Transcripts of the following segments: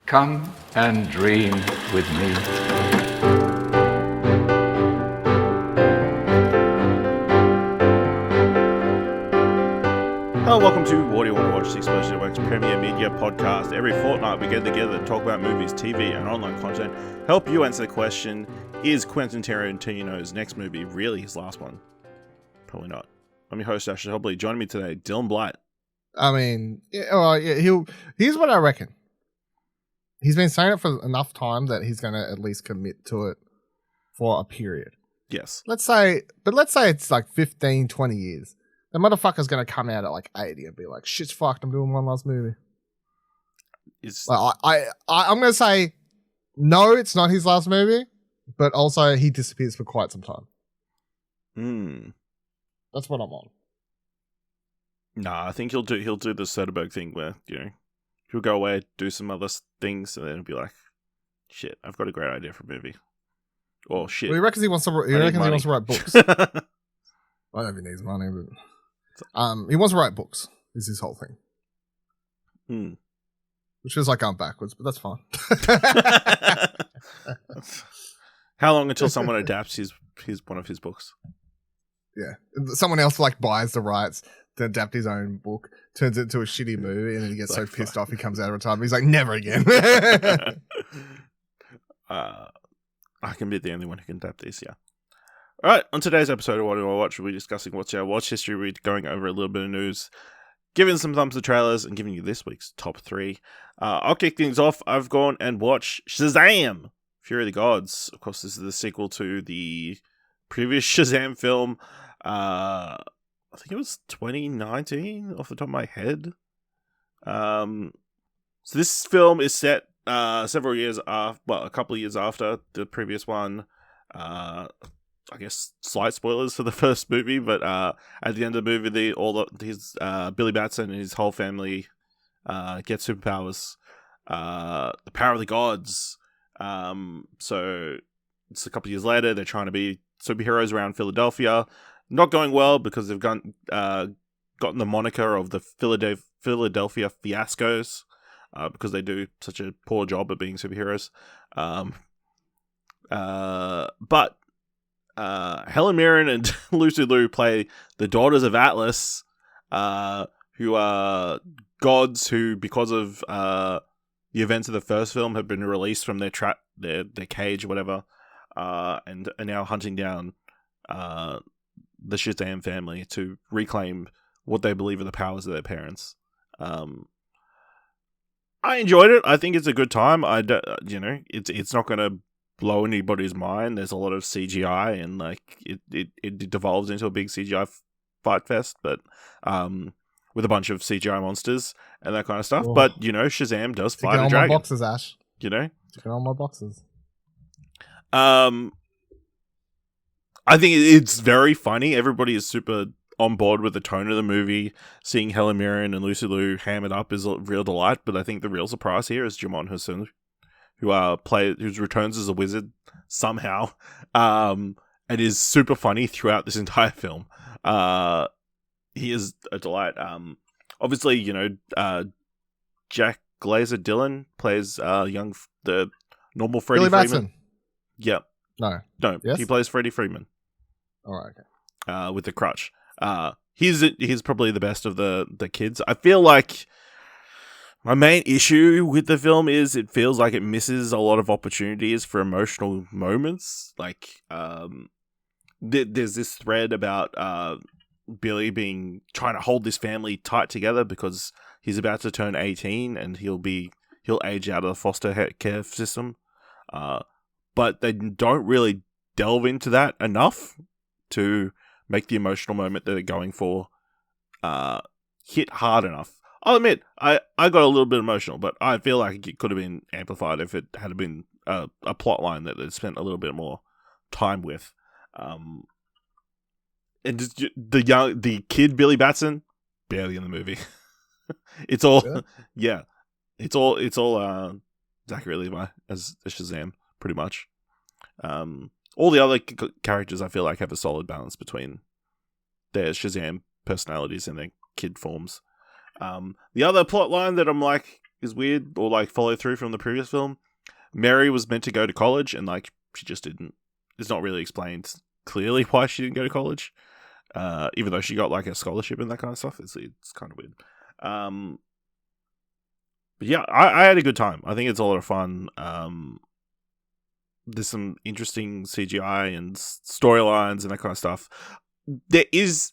Come and dream with me. Hello, welcome to What Do You Want to Watch, the Explosion Network's premier media podcast. Every fortnight we get together to talk about movies, TV, and online content. Help you answer the question, is Quentin Tarantino's next movie really his last one? Probably not. I'm your host, Asher Hobley. Joining me today, Dylan Blight. I mean, here's what I reckon. He's been saying it for enough time that he's going to at least commit to it for a period. Yes. Let's say it's like 15, 20 years. The motherfucker's going to come out at like 80 and be like, shit's fucked, I'm doing one last movie. I'm going to say, no, it's not his last movie, but also he disappears for quite some time. That's what I'm on. Nah, I think he'll do the Soderbergh thing where, he'll go away, do some other things, and then he'll be like, shit, I've got a great idea for a movie. Or shit. Well, he reckons he wants to write books. I don't think he needs money, but he wants to write books. Is his whole thing. Which is like going backwards, but that's fine. How long until someone adapts his one of his books? Yeah, someone else like buys the rights to adapt his own book, turns it into a shitty movie, and then he gets so pissed off he comes out of retirement. He's like, never again. I can be the only one who can adapt this, yeah. All right, on today's episode of What Do I Watch, we'll be discussing what's our watch history. We're going over a little bit of news, giving some thumbs to trailers, and giving you this week's top 3. I'll kick things off. I've gone and watched Shazam! Fury of the Gods. Of course, this is the sequel to the previous Shazam film. I think it was 2019, off the top of my head. So this film is set several years after, a couple of years after the previous one. I guess slight spoilers for the first movie, but at the end of the movie, Billy Batson and his whole family get superpowers. The power of the gods. So it's a couple of years later. They're trying to be superheroes around Philadelphia. Not going well because they've gotten the moniker of the Philadelphia Fiascos because they do such a poor job at being superheroes. But Helen Mirren and Lucy Liu play the daughters of Atlas, who are gods who, because of the events of the first film, have been released from their cage or whatever, and are now hunting down the Shazam family to reclaim what they believe are the powers of their parents. I enjoyed it. I think it's a good time. It's not going to blow anybody's mind. There's a lot of CGI, and it devolves into a big CGI fight fest, but with a bunch of CGI monsters and that kind of stuff. Oh. But Shazam does fight a dragon. My boxes, Ash. Ticking on my boxes. I think it's very funny. Everybody is super on board with the tone of the movie. Seeing Helen Mirren and Lucy Liu hammered up is a real delight. But I think the real surprise here is Djimon Hounsou, who returns as a wizard somehow, and is super funny throughout this entire film. He is a delight. Obviously, Jack Glazer Dillon plays the normal Freddie Billy Freeman. Batson. Yep. No. Yes? He plays Freddie Freeman. All right. Okay. With the crutch. He's probably the best of the kids. I feel like my main issue with the film is it feels like it misses a lot of opportunities for emotional moments. Like, there's this thread about Billy trying to hold this family tight together because he's about to turn 18 and he'll age out of the foster care system. But they don't really delve into that enough to make the emotional moment that they're going for hit hard enough. I'll admit, I got a little bit emotional, but I feel like it could have been amplified if it had been a plot line that they spent a little bit more time with. And the kid Billy Batson, barely in the movie. It's all, really? Yeah, it's all Zachary Levi as Shazam, pretty much. All the other characters I feel like have a solid balance between their Shazam personalities and their kid forms. The other plot line that I'm like, is weird, or like follow through from the previous film. Mary was meant to go to college, and like she just didn't. It's not really explained clearly why she didn't go to college, even though she got like a scholarship and that kind of stuff. It's kind of weird. But yeah, I had a good time. I think it's a lot of fun. There's some interesting CGI and storylines and that kind of stuff. There is,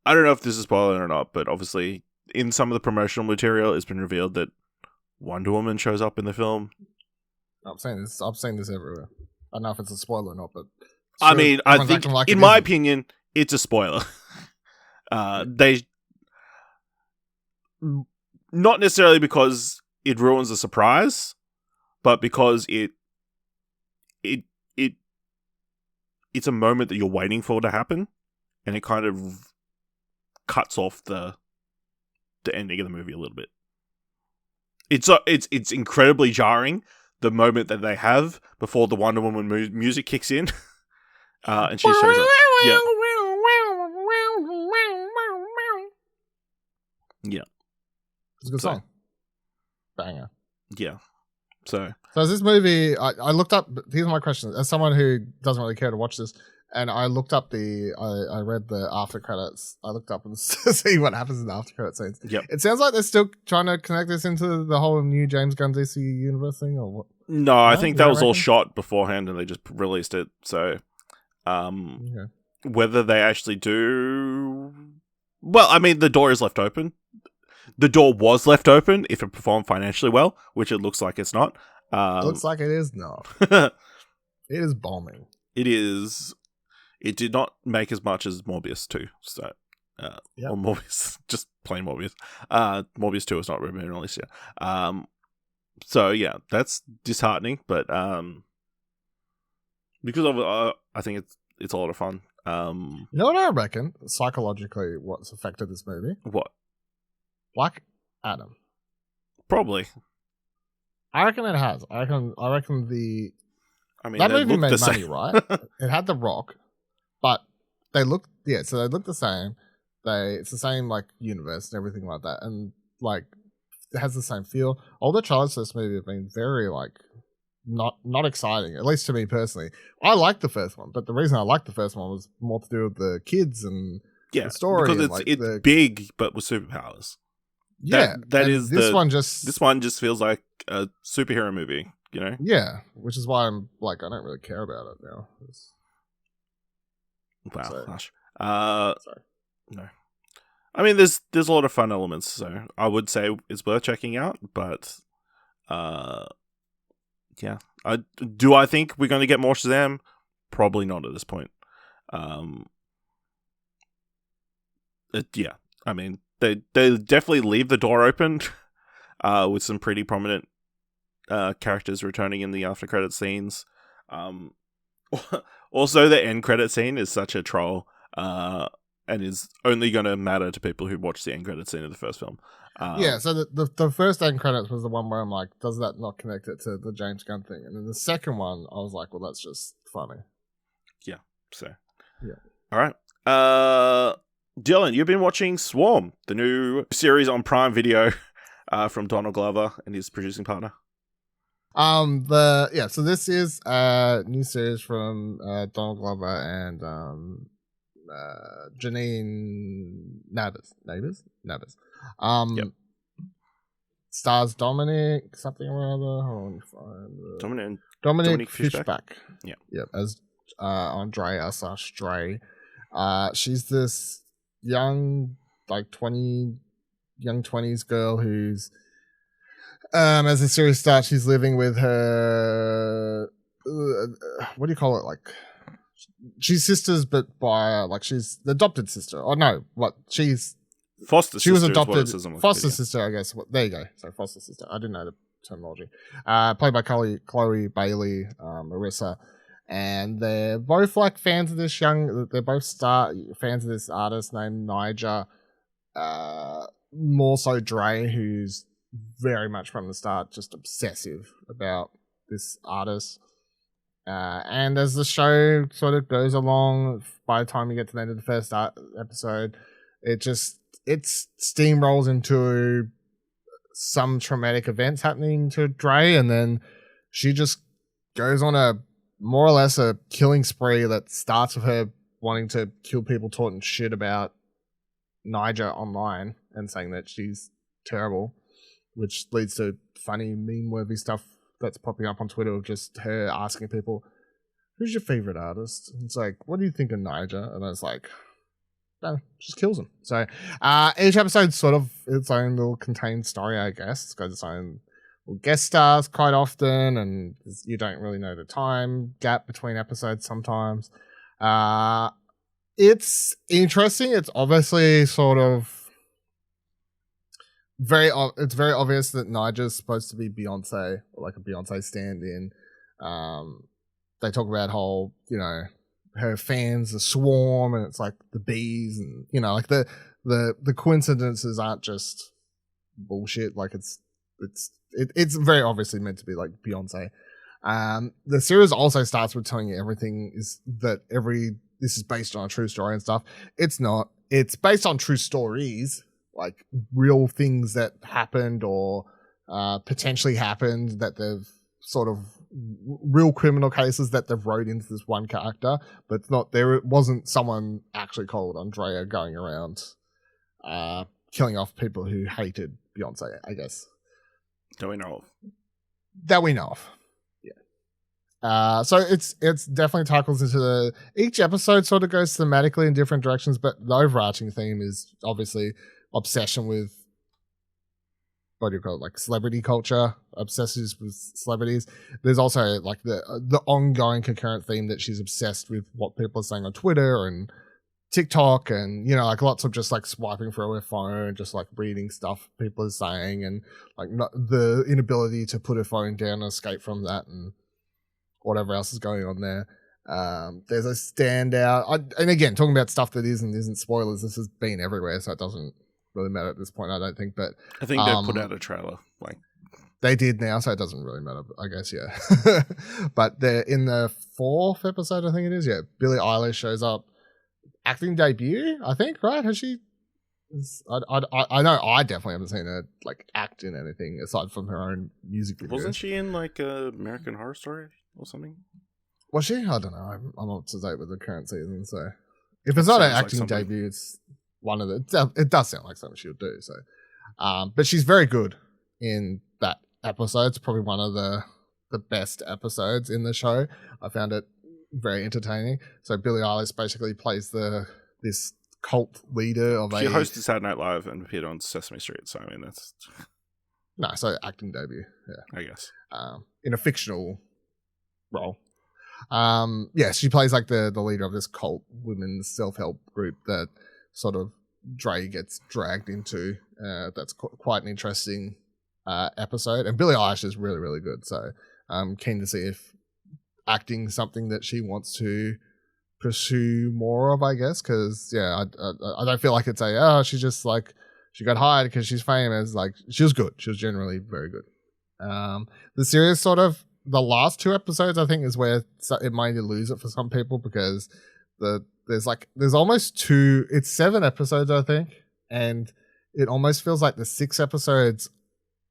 I don't know if this is spoiling or not, but obviously in some of the promotional material, it's been revealed that Wonder Woman shows up in the film. I'm saying this everywhere. I don't know if it's a spoiler or not, but I mean, I think, like in my opinion, it's a spoiler. They not necessarily because it ruins the surprise, but because it's a moment that you're waiting for to happen, and it kind of cuts off the ending of the movie a little bit. It's incredibly jarring, the moment that they have before the Wonder Woman music kicks in, and she shows up. Yeah. Yeah. It's a good song. Banger. Yeah. So is this movie, I looked up, here's my question. As someone who doesn't really care to watch this, and I looked up I read the after credits. I looked up and see what happens in the after credit scenes. Yep. It sounds like they're still trying to connect this into the whole new James Gunn DC universe thing, or what? No, I think that was all shot beforehand and they just released it. So, whether they actually do, well, I mean, the door is left open. The door was left open if it performed financially well, which it looks like it's not. It looks like it is not. It is bombing. It is. It did not make as much as Morbius 2. So, or Morbius, just plain Morbius. Morbius 2 is not been released yet. So yeah, that's disheartening, but because of I think it's a lot of fun. You know what I reckon psychologically? What's affected this movie? What? Black Adam. Probably. I reckon it has. I reckon the. I mean, that movie made money, right? It had The Rock, but they look the same. It's the same like universe and everything like that, and like it has the same feel. All the trailers for this movie have been very like not exciting, at least to me personally. I liked the first one, but the reason I liked the first one was more to do with the kids and the story, because it's big but with superpowers. Yeah, this one just feels like a superhero movie, you know? Yeah, which is why I'm like I don't really care about it now. Wow, gosh. Sorry. No. I mean, there's a lot of fun elements, so I would say it's worth checking out. But, yeah, I think we're going to get more Shazam? Probably not at this point. Yeah, I mean, they definitely leave the door open, with some pretty prominent characters returning in the after credit scenes. Also, the end credit scene is such a troll. And is only going to matter to people who watch the end credit scene of the first film. So the first end credits was the one where I'm like, does that not connect it to the James Gunn thing? And then the second one, I was like, well, that's just funny. Yeah. So. Yeah. All right. Dylan, you've been watching Swarm, the new series on Prime Video from Donald Glover and his producing partner. So this is a new series from Donald Glover and Janine Nabis. Yep. Stars Dominic something or other. Hold on, Dominic Fishback. Yeah. Yep. As Andrea/Stray. She's this young 20s girl who's as the series starts, she's living with her what do you call it, like she's sisters, but by she's the adopted sister. Oh no, she's foster sister. She was adopted. Foster sister, I guess. There you go. So foster sister. I didn't know the terminology. Played by Chloe Bailey, Marissa, and they're both fans of this They're both fans of this artist named Niger. More so Dre, who's very much from the start just obsessive about this artist. And as the show sort of goes along, by the time you get to the end of the first episode, it steamrolls into some traumatic events happening to Dre, and then she just goes on a more or less a killing spree that starts with her wanting to kill people talking shit about Nyjah online and saying that she's terrible, which leads to funny meme-worthy stuff that's popping up on Twitter of just her asking people, who's your favorite artist? And it's like, what do you think of Nyjah? And it's like, no, just kills him. So each episode's sort of its own little contained story, I guess. It's got its own guest stars quite often, and you don't really know the time gap between episodes sometimes. It's interesting. It's obviously sort of it's very obvious that Nyjah's supposed to be Beyonce, or like a Beyonce stand-in. They talk about whole, her fans, the swarm, and it's like the bees, and like the coincidences aren't just bullshit. Like it's very obviously meant to be like Beyonce. The series also starts with telling you everything this is based on a true story and stuff. It's not. It's based on true stories, like real things that happened or potentially happened, that they've sort of real criminal cases that they've wrote into this one character, but it's not. There wasn't someone actually called Andrea going around killing off people who hated Beyonce, I guess. That we know of. Yeah. So it's definitely tackles into each episode sort of goes thematically in different directions, but the overarching theme is obviously obsession with, what do you call it, like celebrity culture, obsesses with celebrities. There's also like the ongoing concurrent theme that she's obsessed with what people are saying on Twitter and TikTok, and like lots of just like swiping through her phone, just like reading stuff people are saying, and like the inability to put her phone down and escape from that, and whatever else is going on there. There's a standout, and again, talking about stuff that isn't spoilers. This has been everywhere, so it doesn't really matter at this point, I don't think. But I think they put out a trailer, like they did now, so it doesn't really matter, I guess. Yeah. But they're in the 4th episode, I think it is. Yeah, Billie Eilish shows up. Acting debut, I think, right? Has she? I know I definitely haven't seen her like act in anything aside from her own music videos. Wasn't she in like American Horror Story or something? Was she? I don't know. I'm not up to date with the current season, so if it's not an acting debut, it's one of the. It does sound like something she'll do. So, but she's very good in that episode. It's probably one of the best episodes in the show. I found it very entertaining. So Billie Eilish basically plays this cult leader of she hosted Saturday Night Live and appeared on Sesame Street. So I mean, that's so acting debut. Yeah, I guess in a fictional role. She plays like the leader of this cult women's self-help group that sort of Dre gets dragged into. That's quite an interesting episode, and Billie Eilish is really, really good. So I'm keen to see if acting something that she wants to pursue more of, I guess, because I don't feel like it's she just like she got hired because she's famous. Like, she was good. She was generally very good. The series sort of the last 2 episodes, I think, is where it might lose it for some people, because there's almost 2. It's 7 episodes, I think, and it almost feels like the 6 episodes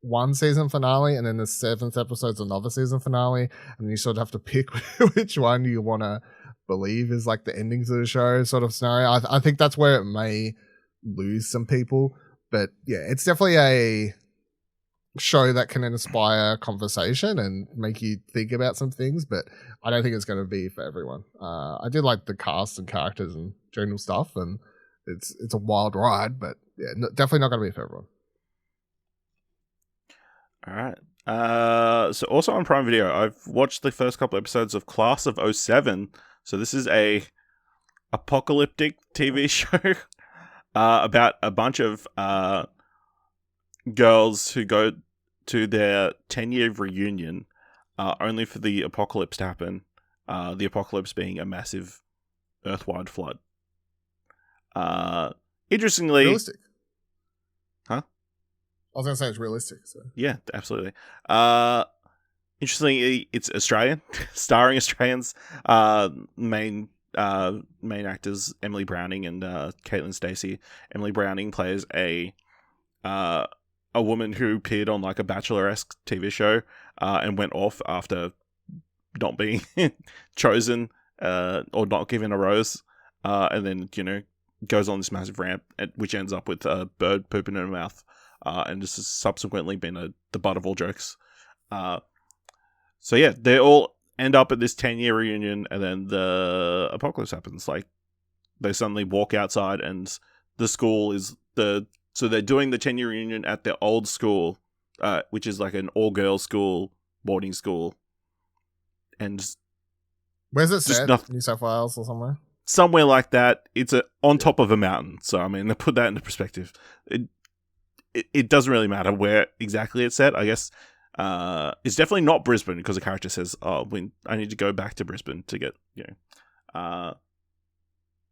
one season finale, and then the 7th episode's another season finale, and you sort of have to pick which one you want to believe is like the endings of the show sort of scenario. I think that's where it may lose some people, but yeah, it's definitely a show that can inspire conversation and make you think about some things, but I don't think it's going to be for everyone. I did like the cast and characters and general stuff, and it's a wild ride, but yeah, definitely not going to be for everyone. All right. So also on Prime Video, I've watched the first couple episodes of Class of 07. So this is a apocalyptic TV show about a bunch of girls who go to their 10-year reunion only for the apocalypse to happen. The apocalypse being a massive earth-wide flood. Interestingly... Realistic. Huh? I was going to say it's realistic. So. Yeah, absolutely. Interestingly, it's Australian, starring Australians. Main actors Emily Browning and Caitlin Stacey. Emily Browning plays a a woman who appeared on like a Bachelor-esque TV show and went off after not being chosen or not given a rose, and then, you know, goes on this massive rant, which ends up with a bird pooping in her mouth, and this has subsequently been the butt of all jokes. So yeah, they all end up at this 10-year reunion, and then the apocalypse happens. Like, they suddenly walk outside, and the school is so they're doing the 10-year reunion at their old school, which is like an all-girls school, boarding school. And where's it set? New South Wales or somewhere? Somewhere like that. It's on top of a mountain. So, I mean, to put that into perspective, it doesn't really matter where exactly it's set. I guess it's definitely not Brisbane, because the character says, "Oh, I need to go back to Brisbane to get, you know."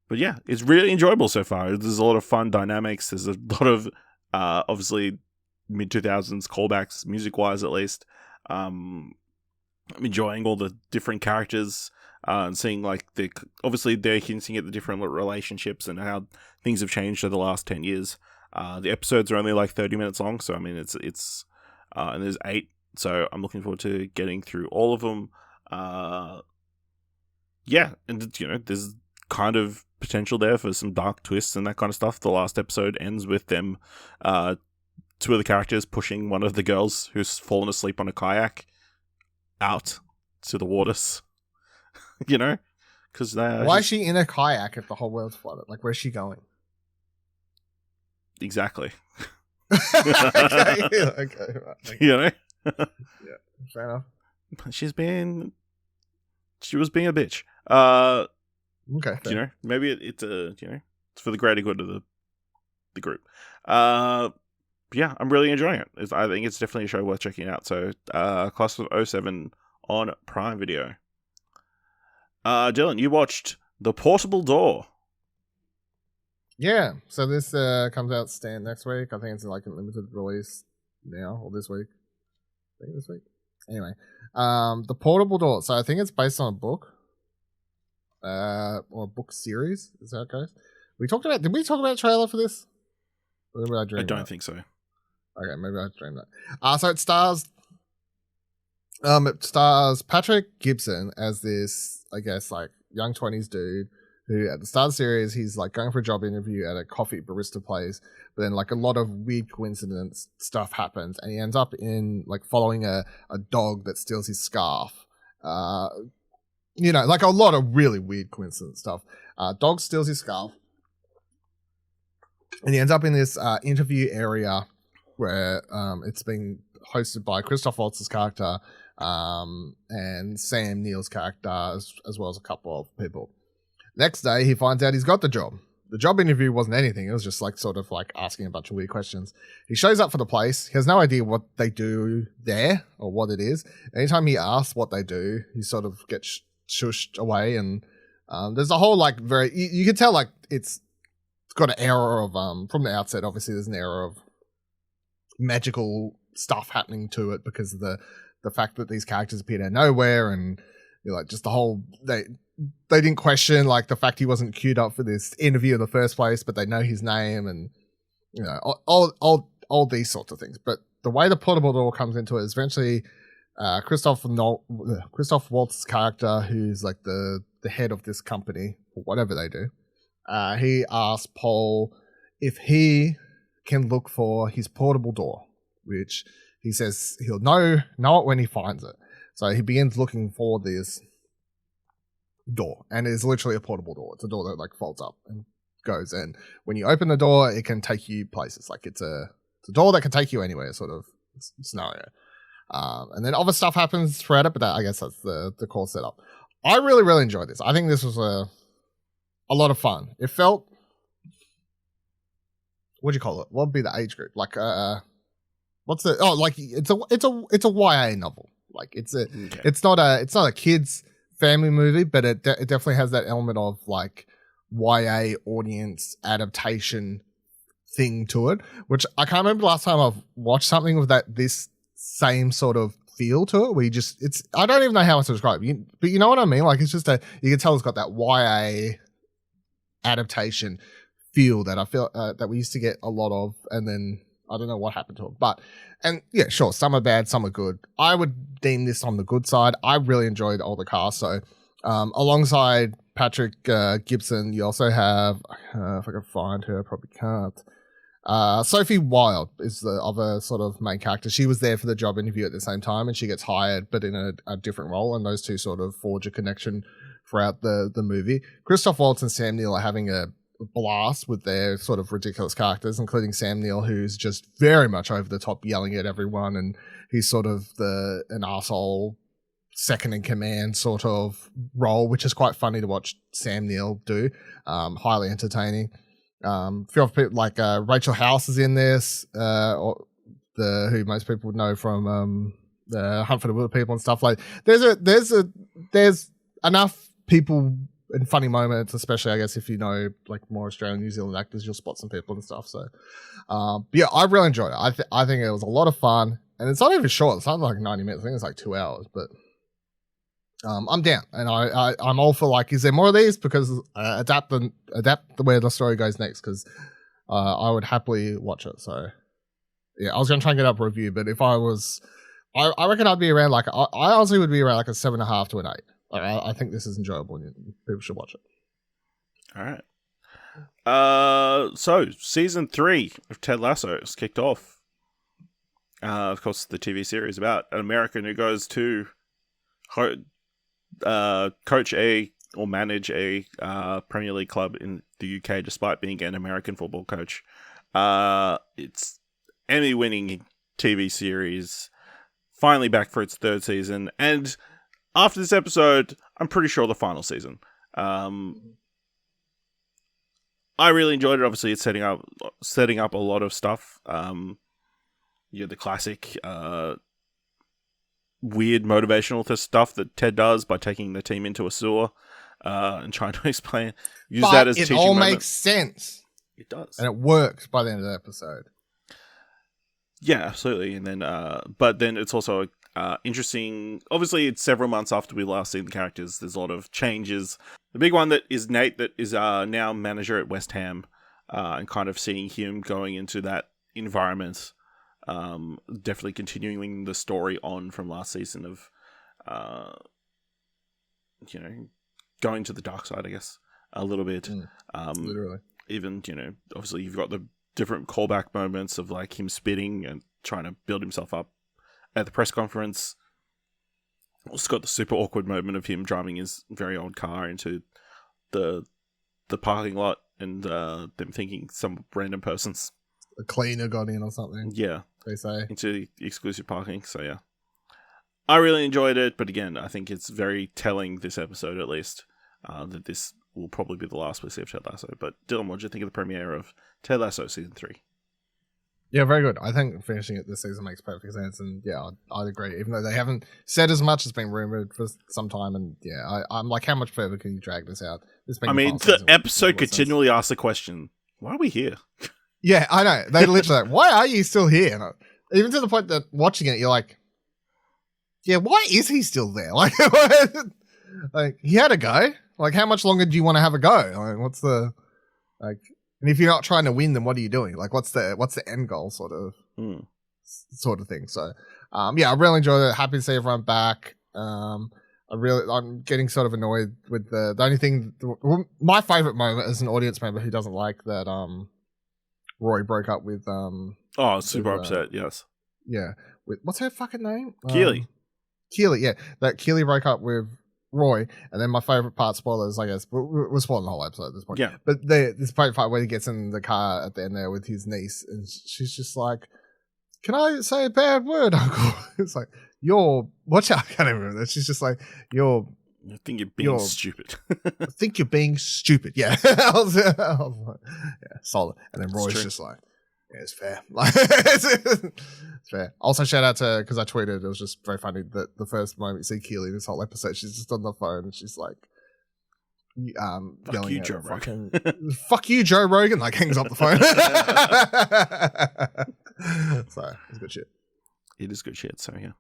But yeah, it's really enjoyable so far. There's a lot of fun dynamics. There's a lot of obviously mid-2000s callbacks, music-wise at least. I'm enjoying all the different characters and seeing like obviously they're hinting at the different relationships and how things have changed over the last 10 years. The episodes are only like 30 minutes long, so I mean it's and there's 8, so I'm looking forward to getting through all of them. Yeah, and you know, there's kind of potential there for some dark twists and that kind of stuff. The last episode ends with them, 2 of the characters pushing one of the girls who's fallen asleep on a kayak out to the waters. You know, because why is she in a kayak if the whole world's flooded? Like, where's she going? Exactly. Okay, right. You know. Yeah, fair enough. She was being a bitch. Okay, fair. You know, maybe it's you know, it's for the greater good of the group. Yeah, I'm really enjoying it. I think it's definitely a show worth checking out. So, Class of 07 on Prime Video. Dylan, you watched The Portable Door. Yeah, so this comes out next week. I think it's like a limited release now, or this week. I think this week. Anyway, The Portable Door. So I think it's based on a book, or a book series. Is that how it goes? Did we talk about a trailer for this? Or did I don't think so. Okay, maybe I dreamed that. So it stars Patrick Gibson as this, I guess, like young 20s dude who at the start of the series, he's like going for a job interview at a coffee barista place, but then like a lot of weird coincidence stuff happens, and he ends up in like following a dog that steals his scarf. You know, like a lot of really weird coincidence stuff. Dog steals his scarf, and he ends up in this interview area where it's being hosted by Christoph Waltz's character and Sam Neill's character, as well as a couple of people. Next day, he finds out he's got the job. The job interview wasn't anything. It was just like sort of like asking a bunch of weird questions. He shows up for the place. He has no idea what they do there or what it is. Anytime he asks what they do, he sort of gets shushed away. And there's a whole like you can tell like it's got an air of from the outset. Obviously, there's an air of magical stuff happening to it because of the fact that these characters appeared out of nowhere, and you know, like just the whole they didn't question like the fact he wasn't queued up for this interview in the first place, but they know his name, and you know all these sorts of things. But the way the Portable Door comes into it is eventually Christoph Waltz's character, who's like the head of this company or whatever they do, he asks Paul if he can look for his portable door, which he says he'll know it when he finds it. So he begins looking for this door, and it's literally a portable door. It's a door that like folds up and goes in. When you open the door, it can take you places. Like it's a door that can take you anywhere, sort of scenario. And then other stuff happens throughout it, but I guess that's the core setup. I really, really enjoyed this. I think this was a lot of fun. It felt, what do you call it? What would be the age group? Like it's a YA novel. Like it's not a kids family movie, but it definitely has that element of like YA audience adaptation thing to it, which I can't remember the last time I've watched something with this same sort of feel to it. I don't even know how else to describe it, but you know what I mean? Like it's just you can tell it's got that YA adaptation feel that I feel that we used to get a lot of, and then I don't know what happened to him. But, and yeah, sure, some are bad, some are good. I would deem this on the good side. I really enjoyed all the cast. So, alongside Patrick Gibson, you also have, if I can find her, I probably can't. Sophie Wilde is the other sort of main character. She was there for the job interview at the same time, and she gets hired, but in a different role. And those two sort of forge a connection throughout the movie. Christoph Waltz and Sam Neill are having a blast with their sort of ridiculous characters, including Sam Neill, who's just very much over the top, yelling at everyone, and he's sort of an arsehole second in command sort of role, which is quite funny to watch Sam Neill do. Highly entertaining. Few of people like Rachel House is in this, who most people would know from the Hunt for the Wilder People and stuff. Like there's enough people and funny moments, especially I guess if you know like more Australian, New Zealand actors, you'll spot some people and stuff. So yeah, I really enjoyed it. I think it was a lot of fun, and it's not even short. It's not like 90 minutes. I think it's like 2 hours, but I'm down, and I'm all for like, is there more of these? Because adapt the where the story goes next, because I would happily watch it. So yeah, I was gonna try and get up a review, but if I was, I reckon I'd be around like I honestly would be around like a 7.5 to an 8. Like, I think this is enjoyable, and people should watch it. All right. So season 3 of Ted Lasso is kicked off. Of course, the TV series about an American who goes to coach or manage a Premier League club in the UK, despite being an American football coach. It's Emmy-winning TV series, finally back for its 3rd season, and after this episode, I'm pretty sure the final season. I really enjoyed it. Obviously, it's setting up a lot of stuff. The classic weird motivational stuff that Ted does by taking the team into a sewer and trying to use that as teaching moment. It all makes sense. It does, and it works by the end of the episode. Yeah, absolutely. And then, but then it's also interesting. Obviously, it's several months after we last seen the characters. There's a lot of changes. The big one that is Nate, that is now manager at West Ham, and kind of seeing him going into that environment. Definitely continuing the story on from last season of, going to the dark side, I guess, a little bit. Literally. Even, obviously you've got the different callback moments of like him spitting and trying to build himself up at the press conference. Also got the super awkward moment of him driving his very old car into the parking lot and them thinking some random person's a cleaner got in or something. Yeah. They say. Into exclusive parking. So yeah. I really enjoyed it, but again, I think it's very telling this episode at least, that this will probably be the last we see of Ted Lasso. But Dylan, what did you think of the premiere of Ted Lasso season 3? Yeah, very good. I think finishing it this season makes perfect sense, and yeah, I'd agree. Even though they haven't said as much, it's been rumored for some time, and yeah, I'm like, how much further can you drag this out? The episode continually asks the question, why are we here? Yeah, I know. They literally like, why are you still here? And even to the point that watching it, you're like, yeah, why is he still there? Like he had a go. Like, how much longer do you want to have a go? Like, what's the like? And if you're not trying to win, then what are you doing? Like, what's the end goal, sort of thing. So, yeah, I really enjoyed it. Happy to see everyone back. I'm getting sort of annoyed with the only thing. My favorite moment as an audience member who doesn't like that. Roy broke up with super upset. Yes. Yeah. With what's her fucking name? Keely. Keely. Yeah, that Keely broke up with Roy, and then my favorite part, spoilers, I guess, we're spoiling the whole episode at this point. Yeah. But this part where he gets in the car at the end there with his niece, and she's just like, "Can I say a bad word, Uncle?" It's like, watch out, I can't even remember that. She's just like, I think you're being stupid. I think you're being stupid. Yeah. I was like, yeah, solid. And then Roy's just like, yeah, it's fair. Like, it's fair. Also, shout out to, because I tweeted, it was just very funny that the first moment you see Keely this whole episode, she's just on the phone and she's like, fuck you, Joe Rogan. Fuck you, Joe Rogan. Like, hangs up the phone. So, it's good shit. It is good shit, so yeah.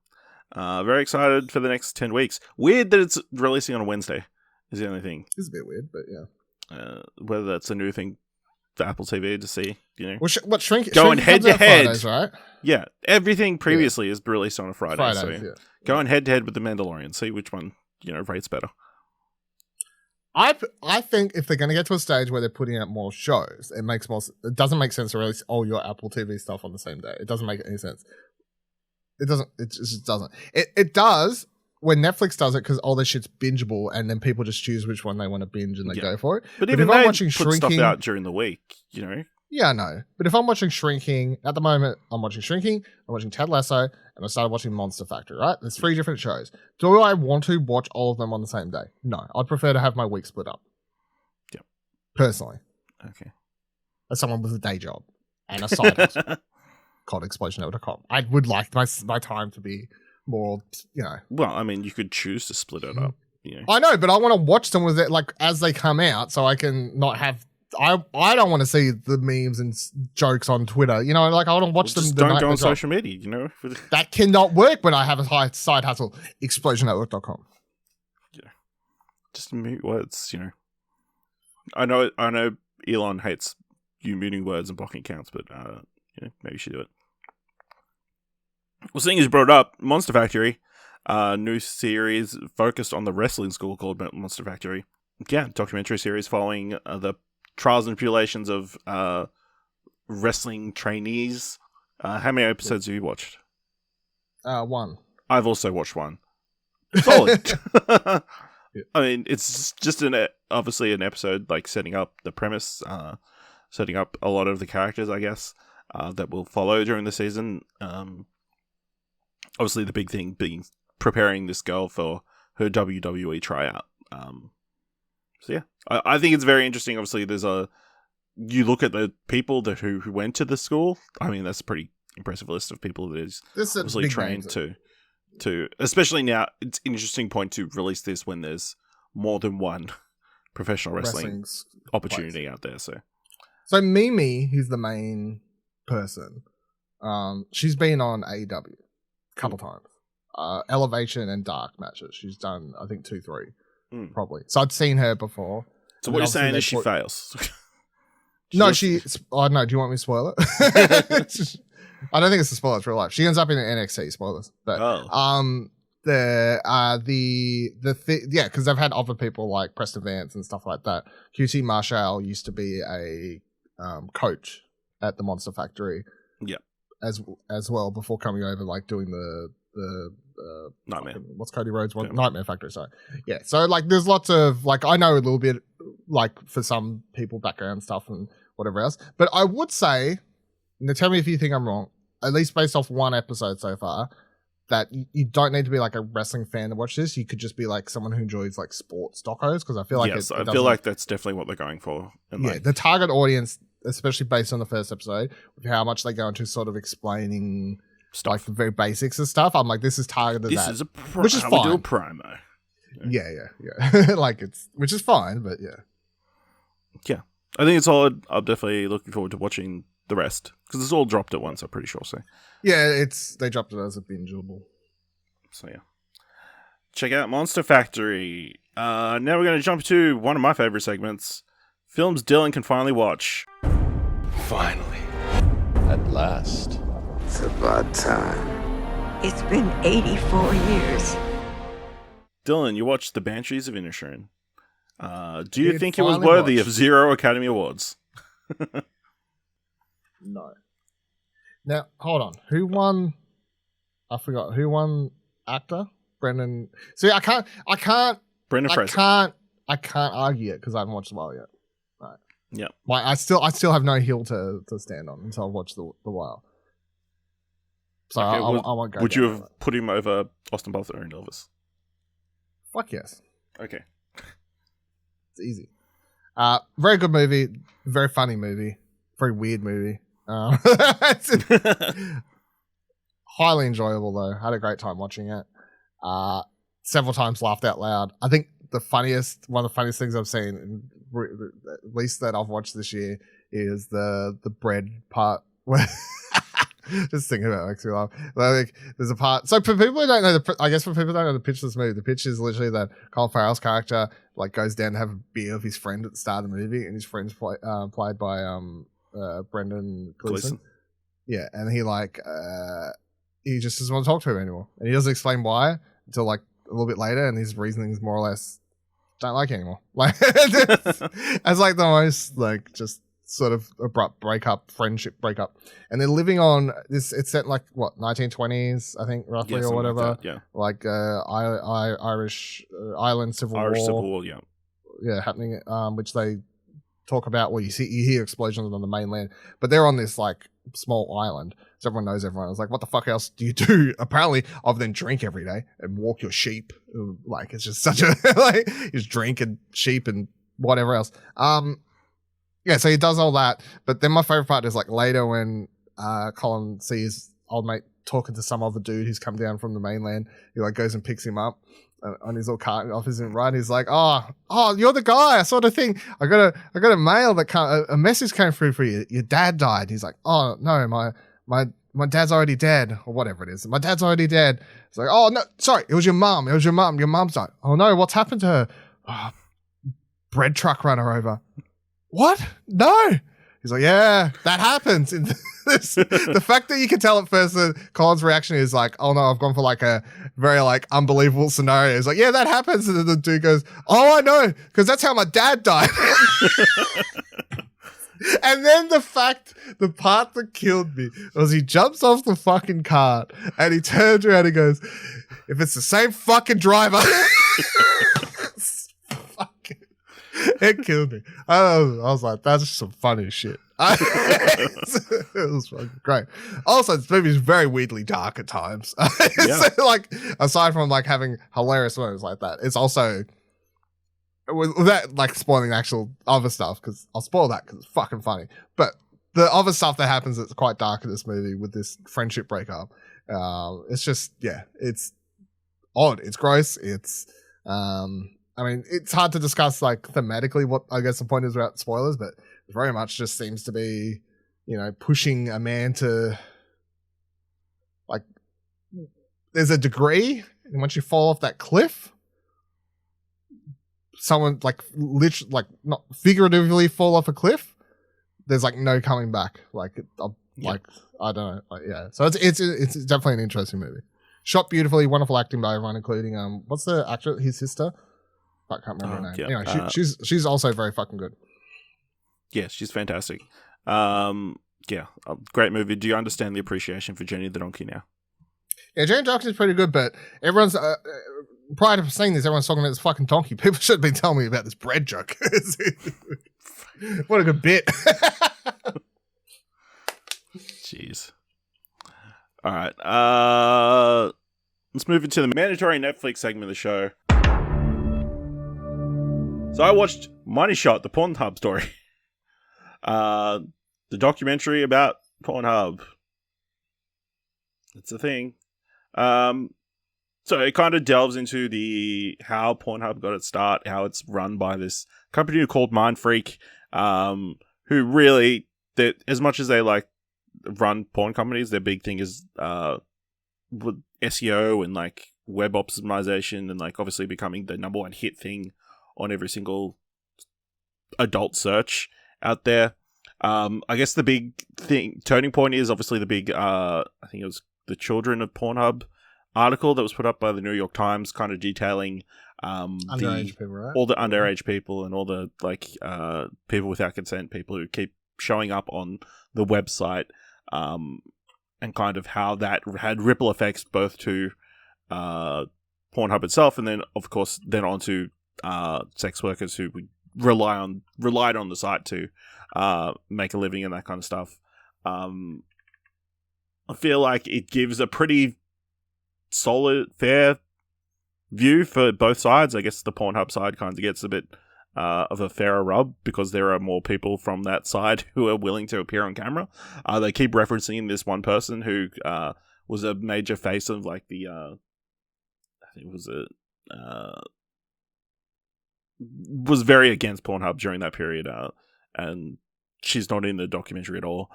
Very excited for the next 10 weeks. Weird that it's releasing on a Wednesday is the only thing. It's a bit weird, but yeah. Whether that's a new thing the Apple TV to see, Well, what Shrink? Going Shrinking head comes to out head. Fridays, right? Yeah, everything previously is released on a Friday. Fridays, so yeah. going head to head with The Mandalorian, see which one, rates better. I think if they're going to get to a stage where they're putting out more shows, it doesn't make sense to release all your Apple TV stuff on the same day. It doesn't make any sense. It just doesn't. It does when Netflix does it because all this shit's bingeable and then people just choose which one they want to binge and they go for it. But even if I'm they watching put Shrinking, stuff out during the week, Yeah, I know. But if I'm watching Shrinking, at the moment, I'm watching Shrinking, I'm watching Ted Lasso, and I started watching Monster Factory, right? There's 3 different shows. Do I want to watch all of them on the same day? No. I'd prefer to have my week split up. Yep. Personally. Okay. As someone with a day job and a side hustle called explosionhour.com. I would like my time to be more, Well, I mean, you could choose to split it up. I know, but I want to watch them with it like as they come out so I can not have I don't want to see the memes and jokes on Twitter. I want to watch them. Just the don't night go on they drop. social media, That cannot work when I have a side hustle. Explosionhour.com. Yeah. Just mute words, I know Elon hates you muting words and blocking accounts, but maybe you should do it. Well, seeing as you brought it up, Monster Factory, new series focused on the wrestling school called Monster Factory. Yeah, documentary series following the trials and tribulations of wrestling trainees. How many episodes have you watched? 1. I've also watched 1. Solid. Yeah. I mean, it's just obviously an episode like setting up the premise, setting up a lot of the characters, I guess, that will follow during the season. Obviously, the big thing being preparing this girl for her WWE tryout. So yeah, I think it's very interesting. Obviously, you look at the people who went to the school. I mean, that's a pretty impressive list of people that is obviously trained to, especially now. It's an interesting point to release this when there's more than one professional wrestling opportunity out there. So Mimi, who's the main person, she's been on AEW a couple times. Elevation and Dark matches. She's done, I think, 2-3. Probably. So I'd seen her before. So what you're saying is she fails? No, she... Oh, no, do you want me to spoil it? I don't think it's a spoiler. It's real life. She ends up in an NXT. Spoilers. But, because they've had other people like Preston Vance and stuff like that. QT Marshall used to be a coach at the Monster Factory. Yeah. As well before coming over, like doing the Nightmare. What's Cody Rhodes one? Yeah. Nightmare Factory, sorry. Yeah. So like there's lots of like I know a little bit like for some people background stuff and whatever else. But I would say, now tell me if you think I'm wrong, at least based off 1 episode so far, that you don't need to be like a wrestling fan to watch this. You could just be like someone who enjoys like sports docos because I feel like I feel like that's definitely what they're going for. And the target audience, especially based on the first episode, with how much they go into sort of explaining stuff. Like the very basics of stuff. I'm like, this is targeted. This that, is which is how fine. we do a promo. Yeah. Like which is fine, but yeah. Yeah, I think it's solid. I'm definitely looking forward to watching the rest because it's all dropped at once. I'm pretty sure. So yeah, they dropped it as a bingeable. So yeah, check out Monster Factory. Now we're going to jump to one of my favorite segments: films Dylan can finally watch. Finally. At last. It's about time. It's been 84 years. Dylan, you watched The Banshees of Inisherin. Do you think it was finally worthy watched. of 0 Academy Awards? No. Now, hold on. Who won? I forgot. Who won actor? Brendan. See, I can't Brendan Fraser. I can't argue it because I haven't watched The Whale yet. Right. Yeah. I still have no hill to stand on until I've watched The Whale. So Okay, I won't go. Would down you that have road. put him over Austin Butler and Elvis? Fuck yes. Okay. It's easy. Very good movie. Very funny movie. Very weird movie. Highly enjoyable though. Had a great time watching it. Several times laughed out loud. I think one of the funniest things I've seen, at least that I've watched this year, is the bread part where Just thinking about it makes me laugh. Like, there's a part. So for people who don't know I guess for people who don't know the pitch of this movie, the pitch is literally that Colin Farrell's character like goes down to have a beer with his friend at the start of the movie, and his friend's played by Brendan Gleeson. Yeah, and he just doesn't want to talk to him anymore, and he doesn't explain why until like a little bit later, and his reasoning is more or less don't like it anymore. Like as like the most like just sort of abrupt friendship breakup, and they're living on this. It's set like what 1920s, I think, roughly, or whatever. Like Irish Ireland Civil War. Yeah, happening. Which they talk about. Well, you hear explosions on the mainland, but they're on this like small island, so everyone knows everyone. I was like, what the fuck else do you do? Apparently, other than drink every day and walk your sheep. Like it's just such a like you just drink and sheep and whatever else. Yeah, so he does all that, but then my favorite part is like later when Colin sees old mate talking to some other dude who's come down from the mainland. He like goes and picks him up on his little cart off his ride. He's like, oh, you're the guy. I saw the thing. I got a mail that a message came through for you. Your dad died. He's like, oh no, my dad's already dead, or whatever it is. My dad's already dead. It's like, oh no, sorry, it was your mum. Your mum's died. Oh no, what's happened to her? Oh, bread truck ran her over. What? No. He's like, yeah, that happens. The fact that you can tell at first that Colin's reaction is like, oh no, I've gone for like a very like unbelievable scenario. He's like, yeah, that happens. And then the dude goes, oh, I know, because that's how my dad died. And then the part that killed me was he jumps off the fucking cart and he turns around and goes, if it's the same fucking driver. It killed me. I was like, that's some funny shit. It was fucking great. Also, this movie is very weirdly dark at times. So, like, aside from like having hilarious moments like that, it's also without like spoiling the actual other stuff, because I'll spoil that because it's fucking funny. But the other stuff that happens that's quite dark in this movie with this friendship breakup, it's just it's odd. It's gross. It's I mean, it's hard to discuss like thematically what I guess the point is without spoilers, but it very much just seems to be, pushing a man to like, there's a degree, and once you fall off that cliff, someone like literally, like not figuratively fall off a cliff, there's like no coming back. Like, like I don't know, like, yeah. So it's definitely an interesting movie. Shot beautifully, wonderful acting by everyone, including what's the actor, his sister? I can't remember her name. Yeah. Anyway, she's also very fucking good. Yeah, she's fantastic. Great movie. Do you understand the appreciation for Jenny the Donkey now? Yeah, Jenny the Donkey is pretty good, but everyone's prior to seeing this, everyone's talking about this fucking donkey. People should have been telling me about this bread joke. What a good bit. Jeez. All right. Let's move into the mandatory Netflix segment of the show. So I watched Money Shot, the Pornhub story. The documentary about Pornhub. It's a thing. So it kind of delves into how Pornhub got its start, how it's run by this company called Mindfreak, who really, as much as they like run porn companies, their big thing is with SEO and like web optimization, and like obviously becoming the number one hit thing on every single adult search out there. I guess the big turning point is obviously the big, I think it was the Children of Pornhub article that was put up by the New York Times, kind of detailing underage people, right? All the underage people and all the like people without consent, people who keep showing up on the website, and kind of how that had ripple effects both to Pornhub itself, and then of course then onto sex workers who would relied on the site to make a living and that kind of stuff. I feel like it gives a pretty solid, fair view for both sides. I guess the Pornhub side kind of gets a bit of a fairer rub because there are more people from that side who are willing to appear on camera. They keep referencing this one person who was a major face of like the I think it was was very against Pornhub during that period, and she's not in the documentary at all.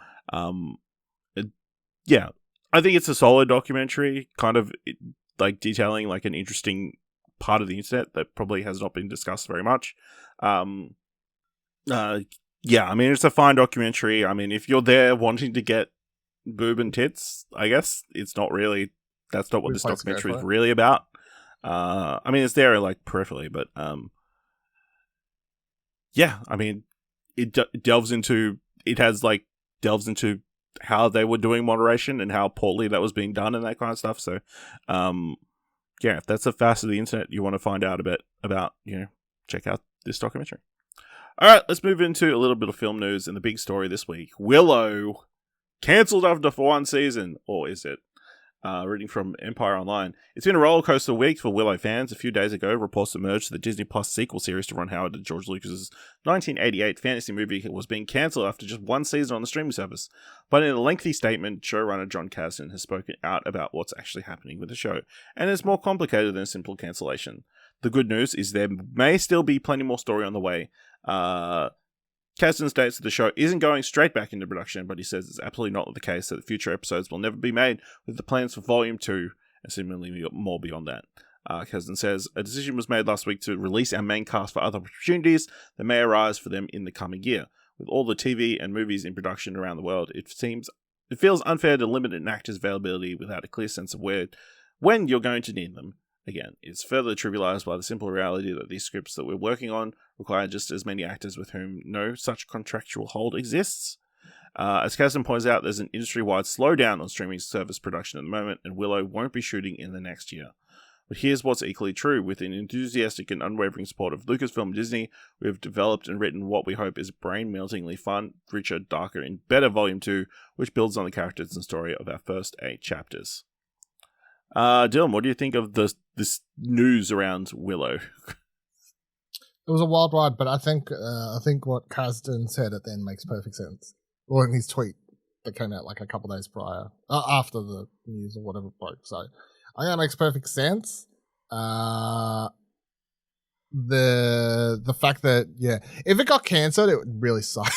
yeah, I think it's a solid documentary, kind of like detailing like an interesting part of the internet that probably has not been discussed very much. Yeah, I mean, it's a fine documentary. I mean, if you're there wanting to get boob and tits, I guess it's not really, that's not what this documentary is really about. I mean, it's there like peripherally, but yeah, I mean, it delves into how they were doing moderation and how poorly that was being done and that kind of stuff. So, yeah, if that's a facet of the internet you want to find out a bit about, check out this documentary. All right, let's move into a little bit of film news and the big story this week. Willow cancelled after 1 season, or is it? Reading from Empire Online. It's been a rollercoaster week for Willow fans. A few days ago, reports emerged that the Disney Plus sequel series to Ron Howard and George Lucas's 1988 fantasy movie was being cancelled after just 1 season on the streaming service. But in a lengthy statement, showrunner John Kasdan has spoken out about what's actually happening with the show, and it's more complicated than a simple cancellation. The good news is there may still be plenty more story on the way. Kasdan states that the show isn't going straight back into production, but he says it's absolutely not the case, that future episodes will never be made, with the plans for Volume 2, and similarly more beyond that. Kasdan says, a decision was made last week to release our main cast for other opportunities that may arise for them in the coming year. With all the TV and movies in production around the world, it feels unfair to limit an actor's availability without a clear sense of when you're going to need them. Again, it's further trivialized by the simple reality that these scripts that we're working on require just as many actors with whom no such contractual hold exists. As Kasdan points out, there's an industry-wide slowdown on streaming service production at the moment, and Willow won't be shooting in the next year. But here's what's equally true. With an enthusiastic and unwavering support of Lucasfilm and Disney, we've developed and written what we hope is brain-meltingly fun, richer, darker, and better Volume 2, which builds on the characters and story of our first 8 chapters. Dylan, what do you think of this news around Willow? It was a wild ride, but I think what Kasdan said at the end makes perfect sense. Or in his tweet that came out like a couple of days prior, after the news or whatever broke. So I think that makes perfect sense. The fact that if it got cancelled, it would really suck.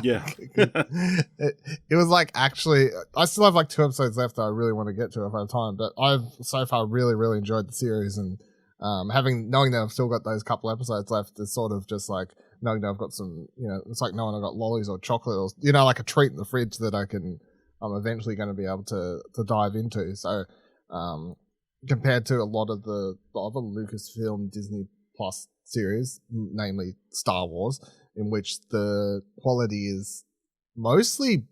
Yeah. it was like, actually, I still have like 2 episodes left that I really want to get to if I have time, but I've so far really, really enjoyed the series, and knowing that I've still got those couple episodes left is sort of just like knowing that I've got some, it's like knowing I've got lollies or chocolate or, like a treat in the fridge that I'm eventually going to be able to dive into. So, compared to a lot of the other Lucasfilm Disney Plus series, namely Star Wars, in which the quality is mostly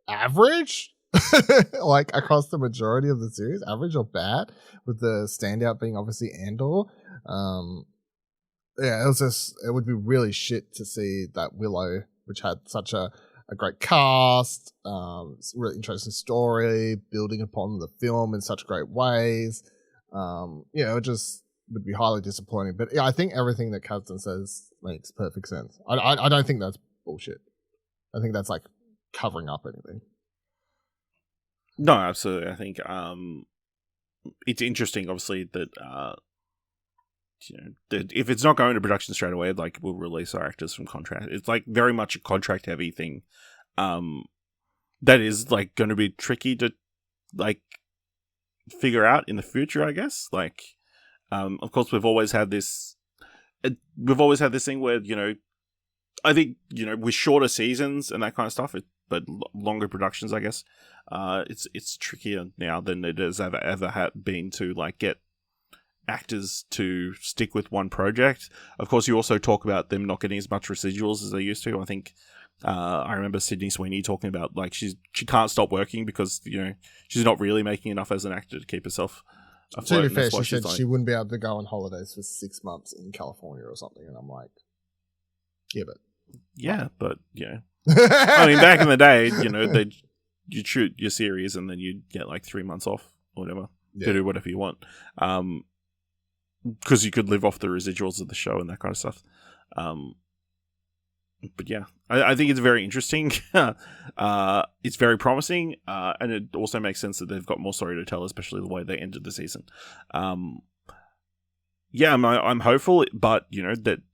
average, like across the majority of the series, average or bad, with the standout being obviously Andor. It would be really shit to see that Willow, which had such a great cast, really interesting story, building upon the film in such great ways. It just would be highly disappointing. But yeah, I think everything that Kasdan says makes perfect sense. I don't think that's bullshit. I think that's like covering up anything. No, absolutely. I think it's interesting, obviously, that that if it's not going to production straight away, like we'll release our actors from contract. It's like very much a contract heavy thing. That is like going to be tricky to like figure out in the future, I guess. Like, of course, we've always had this thing where I think with shorter seasons and that kind of stuff, but longer productions, I guess, it's trickier now than it has ever been to like get actors to stick with one project. Of course, you also talk about them not getting as much residuals as they used to. I think I remember Sydney Sweeney talking about like she can't stop working because she's not really making enough as an actor to keep herself afloat. To be fair, she said she wouldn't be able to go on holidays for 6 months in California or something, and I'm like, but I mean, back in the day, you'd shoot your series and then you'd get like 3 months off or whatever to do whatever you want, because you could live off the residuals of the show and that kind of stuff. But yeah, I think it's very interesting. It's very promising, and it also makes sense that they've got more story to tell, especially the way they ended the season. I'm hopeful, but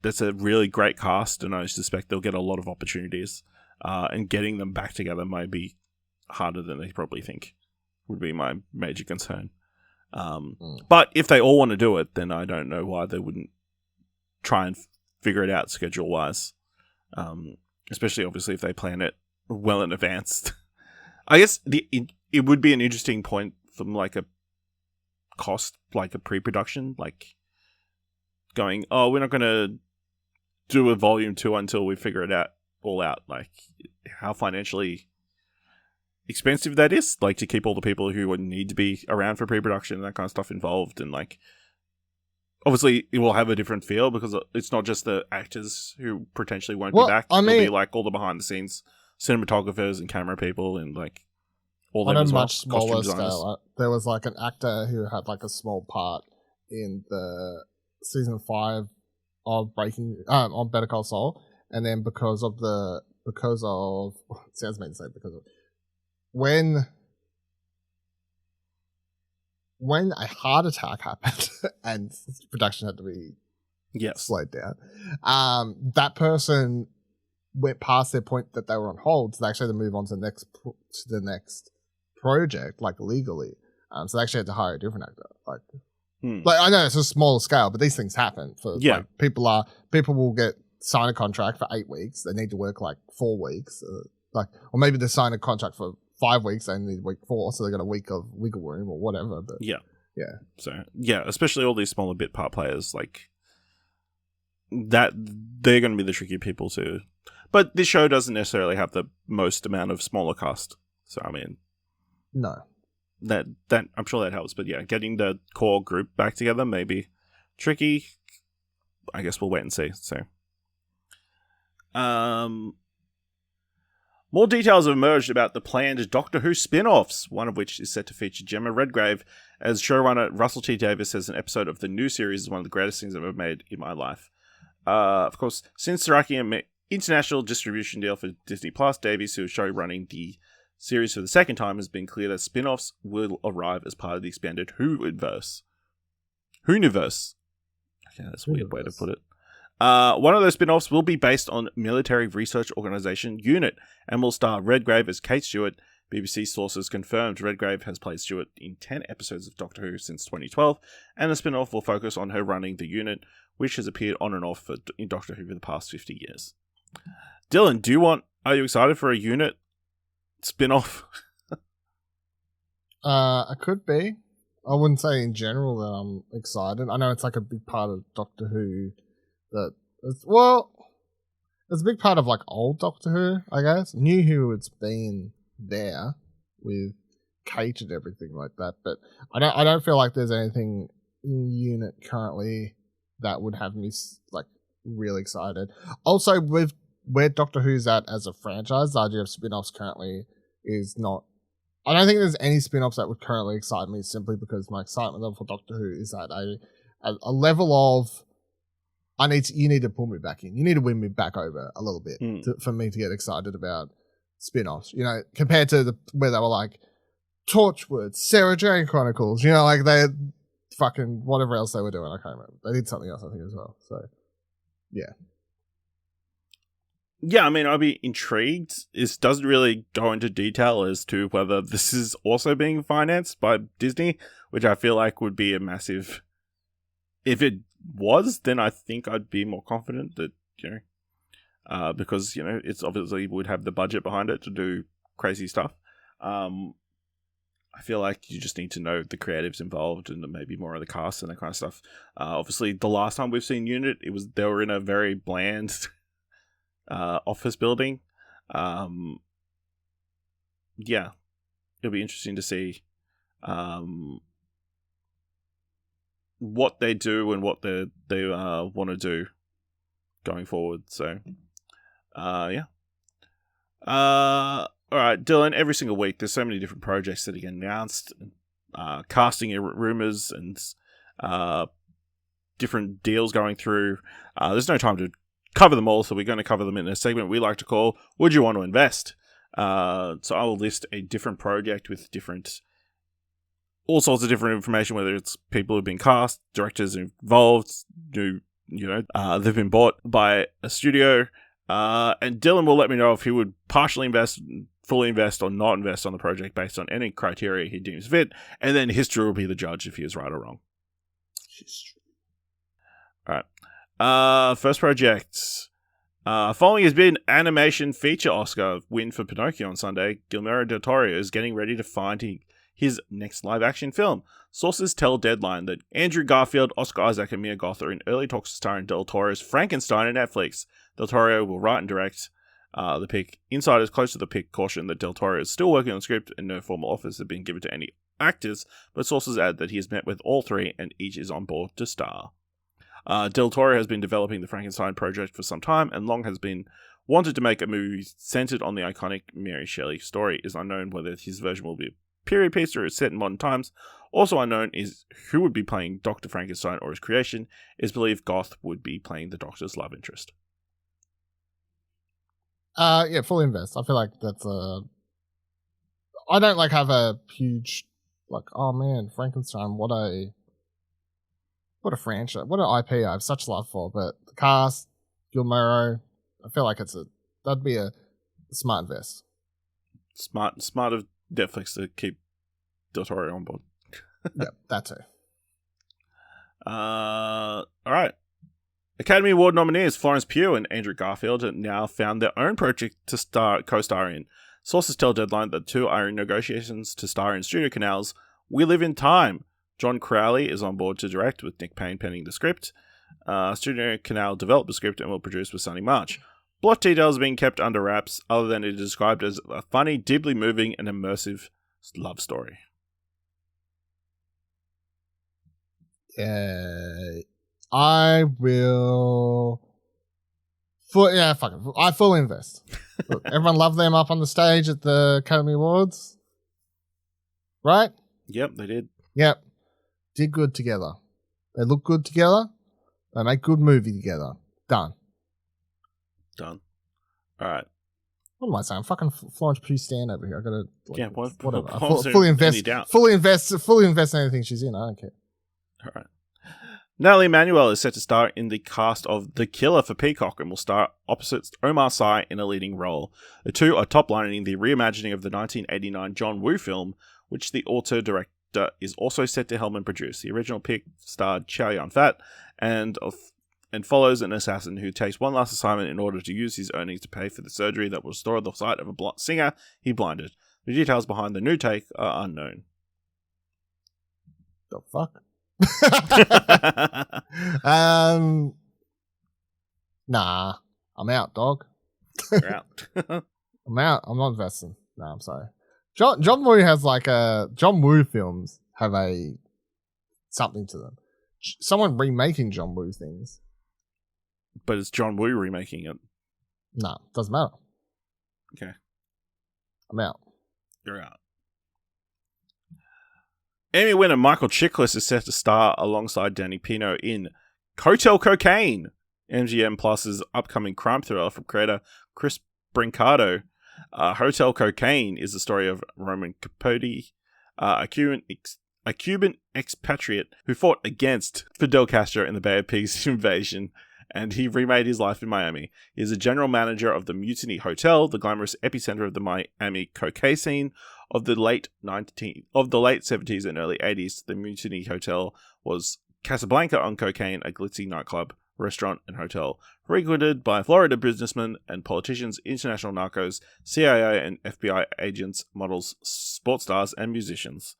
that's a really great cast, and I suspect they'll get a lot of opportunities. And getting them back together might be harder than they probably think, would be my major concern. But if they all want to do it, then I don't know why they wouldn't try and figure it out schedule-wise. Especially, obviously, if they plan it well in advance. I guess it would be an interesting point from, like, a cost, like a pre-production, like going, oh, we're not going to do a volume 2 until we figure it all out. Like, how financially expensive that is, like, to keep all the people who would need to be around for pre-production and that kind of stuff involved. And, like, obviously it will have a different feel because it's not just the actors who potentially won't be back. It'll be, like, all the behind the scenes cinematographers and camera people and, like, all them on a as well. much smaller scale. There was, like, an actor who had, like, a small part in the season 5 of on Better Call Saul, and then because of it sounds mean to say because of when a heart attack happened and production had to be slowed down, that person went past their point that they were on hold, so they actually had to move on to the next project, like, legally. So they actually had to hire a different actor. Like, I know it's a smaller scale, but these things happen. Like, people will sign a contract for 8 weeks. They need to work like 4 weeks, or maybe they sign a contract for 5 weeks. They need week 4, so they got a week of wiggle room or whatever. But yeah. So especially all these smaller bit part players, like that, they're going to be the tricky people too. But this show doesn't necessarily have the most amount of smaller cast, so I mean, no. That I'm sure that helps, but yeah, getting the core group back together may be tricky. I guess we'll wait and see. So, more details have emerged about the planned Doctor Who spin-offs, one of which is set to feature Gemma Redgrave as showrunner. Russell T Davies says an episode of the new series is one of the greatest things I've ever made in my life. Of course, since striking an international distribution deal for Disney Plus, Davies, who is showrunning the series for the second time, has been clear that spin-offs will arrive as part of the expanded Who-universe. Who-universe. Okay, that's a weird way to put it. One of those spin-offs will be based on military research organisation UNIT and will star Redgrave as Kate Stewart. BBC sources confirmed Redgrave has played Stewart in 10 episodes of Doctor Who since 2012, and the spin-off will focus on her running the UNIT, which has appeared on and off in Doctor Who for the past 50 years. Dylan, are you excited for a UNIT spin-off? I could be. I wouldn't say in general that I'm excited. I know it's like a big part of Doctor Who it's a big part of, like, old Doctor Who, I guess. New Who, it's been there with Kate and everything like that, but I don't feel like there's anything in UNIT currently that would have me, like, really excited. Also, with where Doctor Who's at as a franchise, the idea of spin-offs currently is not... I don't think there's any spin-offs that would currently excite me, simply because my excitement level for Doctor Who is at a level of... you need to pull me back in. You need to win me back over a little bit for me to get excited about spin-offs. You know, compared to where they were like Torchwood, Sarah Jane Chronicles, you know, like they fucking whatever else they were doing. I can't remember. They did something else, I think, as well. So, yeah. Yeah, I mean, I'd be intrigued. This doesn't really go into detail as to whether this is also being financed by Disney, which I feel like would be a massive... If it was, then I think I'd be more confident that, you know, because, you know, it's obviously would have the budget behind it to do crazy stuff. I feel like you just need to know the creatives involved and maybe more of the cast and that kind of stuff. Obviously, the last time we've seen UNIT, they were in a very bland office building. Yeah, it'll be interesting to see what they do and what they want to do going forward. So, yeah. All right, Dylan, every single week there's so many different projects that are getting announced, casting rumors and different deals going through. There's no time to cover them all, so we're going to cover them in a segment we like to call Would You Want to Invest? So I will list a different project with all sorts of different information, whether it's people who've been cast, directors involved, they've been bought by a studio, and Dylan will let me know if he would partially invest, fully invest or not invest on the project based on any criteria he deems fit, and then history will be the judge if he is right or wrong. Alright. First project. Following his big animation feature Oscar win for Pinocchio on Sunday, Guillermo del Toro is getting ready to find his next live-action film. Sources tell Deadline that Andrew Garfield, Oscar Isaac, and Mia Goth are in early talks to star in Del Toro's Frankenstein on Netflix. Del Toro will write and direct the pick. Insiders close to the pick caution that Del Toro is still working on the script and no formal offers have been given to any actors, but sources add that he has met with all three and each is on board to star. Del Toro has been developing the Frankenstein project for some time and long has been wanted to make a movie centered on the iconic Mary Shelley story. It is unknown whether his version will be a period piece or is set in modern times. Also unknown is who would be playing Dr. Frankenstein or his creation. It is believed Goth would be playing the Doctor's love interest. Yeah, fully invest. I feel like that's I don't like have a huge like, oh man, Frankenstein, what a franchise, what an IP I have such love for. But the cast, Guillermo, I feel like that'd be a smart invest. Smart of Netflix to keep Del Toro on board. Yeah, that too. All right. Academy Award nominees Florence Pugh and Andrew Garfield have now found their own project to co-star in. Sources tell Deadline that two are in negotiations to star in Studio Canal's We Live in Time. John Crowley is on board to direct, with Nick Payne penning the script. Studio Canal developed the script and will produce with Sonny March. Plot details are being kept under wraps, other than it is described as a funny, deeply moving, and immersive love story. I will. Fuck it. I fully invest. Look, everyone loved them up on the stage at the Academy Awards, right? Yep, they did. Yep, did good together. They look good together. They make good movie together. Done. All right. What am I saying? I'm fucking Florence Pugh Stan over here. I gotta whatever. Fully invest in anything she's in. I don't care. All right. Natalie Emmanuel is set to star in the cast of The Killer for Peacock and will star opposite Omar Sy in a leading role. The two are top-lining the reimagining of the 1989 John Woo film, which the author-director is also set to helm and produce. The original pick starred Chow Yun-fat and follows an assassin who takes one last assignment in order to use his earnings to pay for the surgery that will restore the sight of a singer he blinded. The details behind the new take are unknown. The fuck? Nah, I'm out, dog. You're out. I'm out. I'm not investing. No, I'm sorry. John Woo has John Woo films have something to them. Someone remaking John Woo things. But it's John Woo remaking it. No, doesn't matter. Okay. I'm out. You're out. Emmy winner Michael Chiklis is set to star alongside Danny Pino in Hotel Cocaine, MGM Plus's upcoming crime thriller from creator Chris Brancato. Hotel Cocaine is the story of Roman Capote, a Cuban expatriate who fought against Fidel Castro in the Bay of Pigs invasion, and he remade his life in Miami. He is a general manager of the Mutiny Hotel, the glamorous epicenter of the Miami cocaine scene of the late 70s and early 80s. The Mutiny Hotel was Casablanca on cocaine, a glitzy nightclub, restaurant, and hotel, frequented by Florida businessmen and politicians, international narcos, CIA and FBI agents, models, sports stars, and musicians.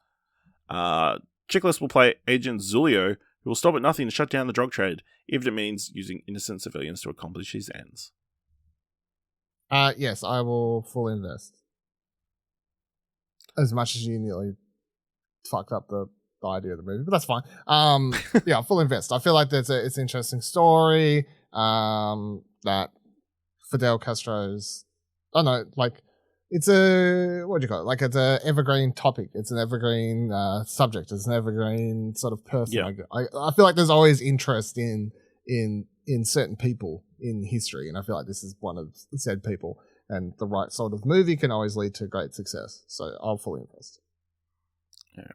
Chiklis will play Agent Zulio, who will stop at nothing to shut down the drug trade, if it means using innocent civilians to accomplish his ends. Yes, I will fully invest. As much as you nearly fucked up the idea of the movie, but that's fine. Yeah, full invest. I feel like it's an interesting story. That Fidel Castro's, it's a, what do you call it? Like, it's an evergreen topic. It's an evergreen subject. It's an evergreen sort of person. Yeah. I feel like there's always interest in certain people in history, and I feel like this is one of said people. And the right sort of movie can always lead to great success. So I'll fully invest. Yeah.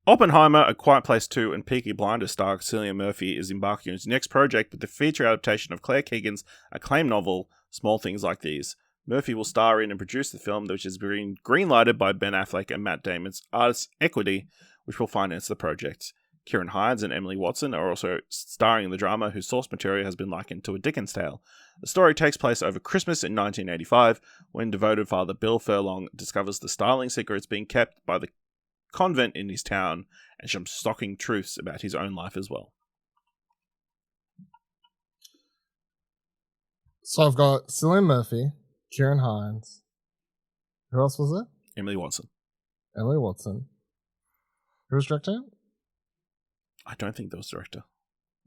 Oppenheimer, A Quiet Place 2, and Peaky Blinders star Cillian Murphy is embarking on his next project with the feature adaptation of Claire Keegan's acclaimed novel, Small Things Like These. Murphy will star in and produce the film, which is being greenlighted by Ben Affleck and Matt Damon's Artists Equity, which will finance the project. Kieran Hines and Emily Watson are also starring in the drama, whose source material has been likened to a Dickens tale. The story takes place over Christmas in 1985, when devoted Father Bill Furlong discovers the styling secrets being kept by the convent in his town, and some shocking truths about his own life as well. So I've got Cillian Murphy, Kieran Hines. Who else was there? Emily Watson. Emily Watson. Who was directing it? I don't think that was director.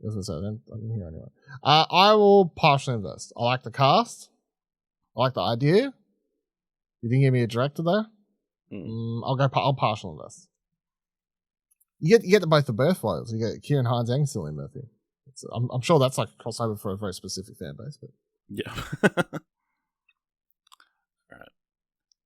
I didn't hear anyone. I will partially invest. I like the cast. I like the idea. You didn't give me a director though. I'll partial invest. You get both the birthflies. You get Kieran Hines and Cillian Murphy. I'm sure that's like a crossover for a very specific fan base, but yeah. All right.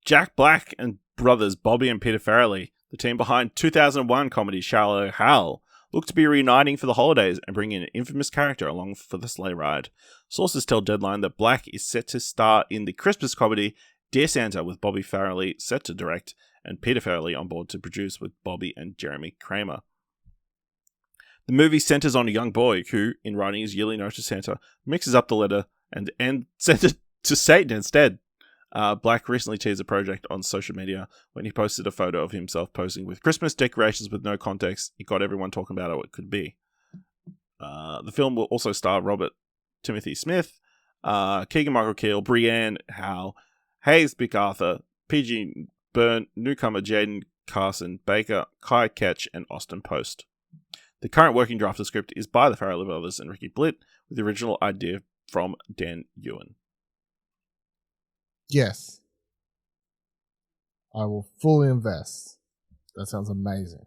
Jack Black and brothers Bobby and Peter Farrelly, the team behind 2001 comedy Shallow Hal, look to be reuniting for the holidays and bringing an infamous character along for the sleigh ride. Sources tell Deadline that Black is set to star in the Christmas comedy Dear Santa, with Bobby Farrelly set to direct and Peter Farrelly on board to produce with Bobby and Jeremy Kramer. The movie centers on a young boy who, in writing his yearly note to Santa, mixes up the letter and sent it to Satan instead. Black recently teased the project on social media when he posted a photo of himself posing with Christmas decorations with no context. It got everyone talking about how it could be. The film will also star Robert Timothy Smith, Keegan-Michael Keel, Brienne Howe, Hayes MacArthur, PG Byrne, newcomer Jaden Carson Baker, Kai Ketch, and Austin Post. The current working draft of the script is by the Farrelly brothers and Ricky Blitt, with the original idea from Dan Ewan. yes, I will fully invest. That sounds amazing.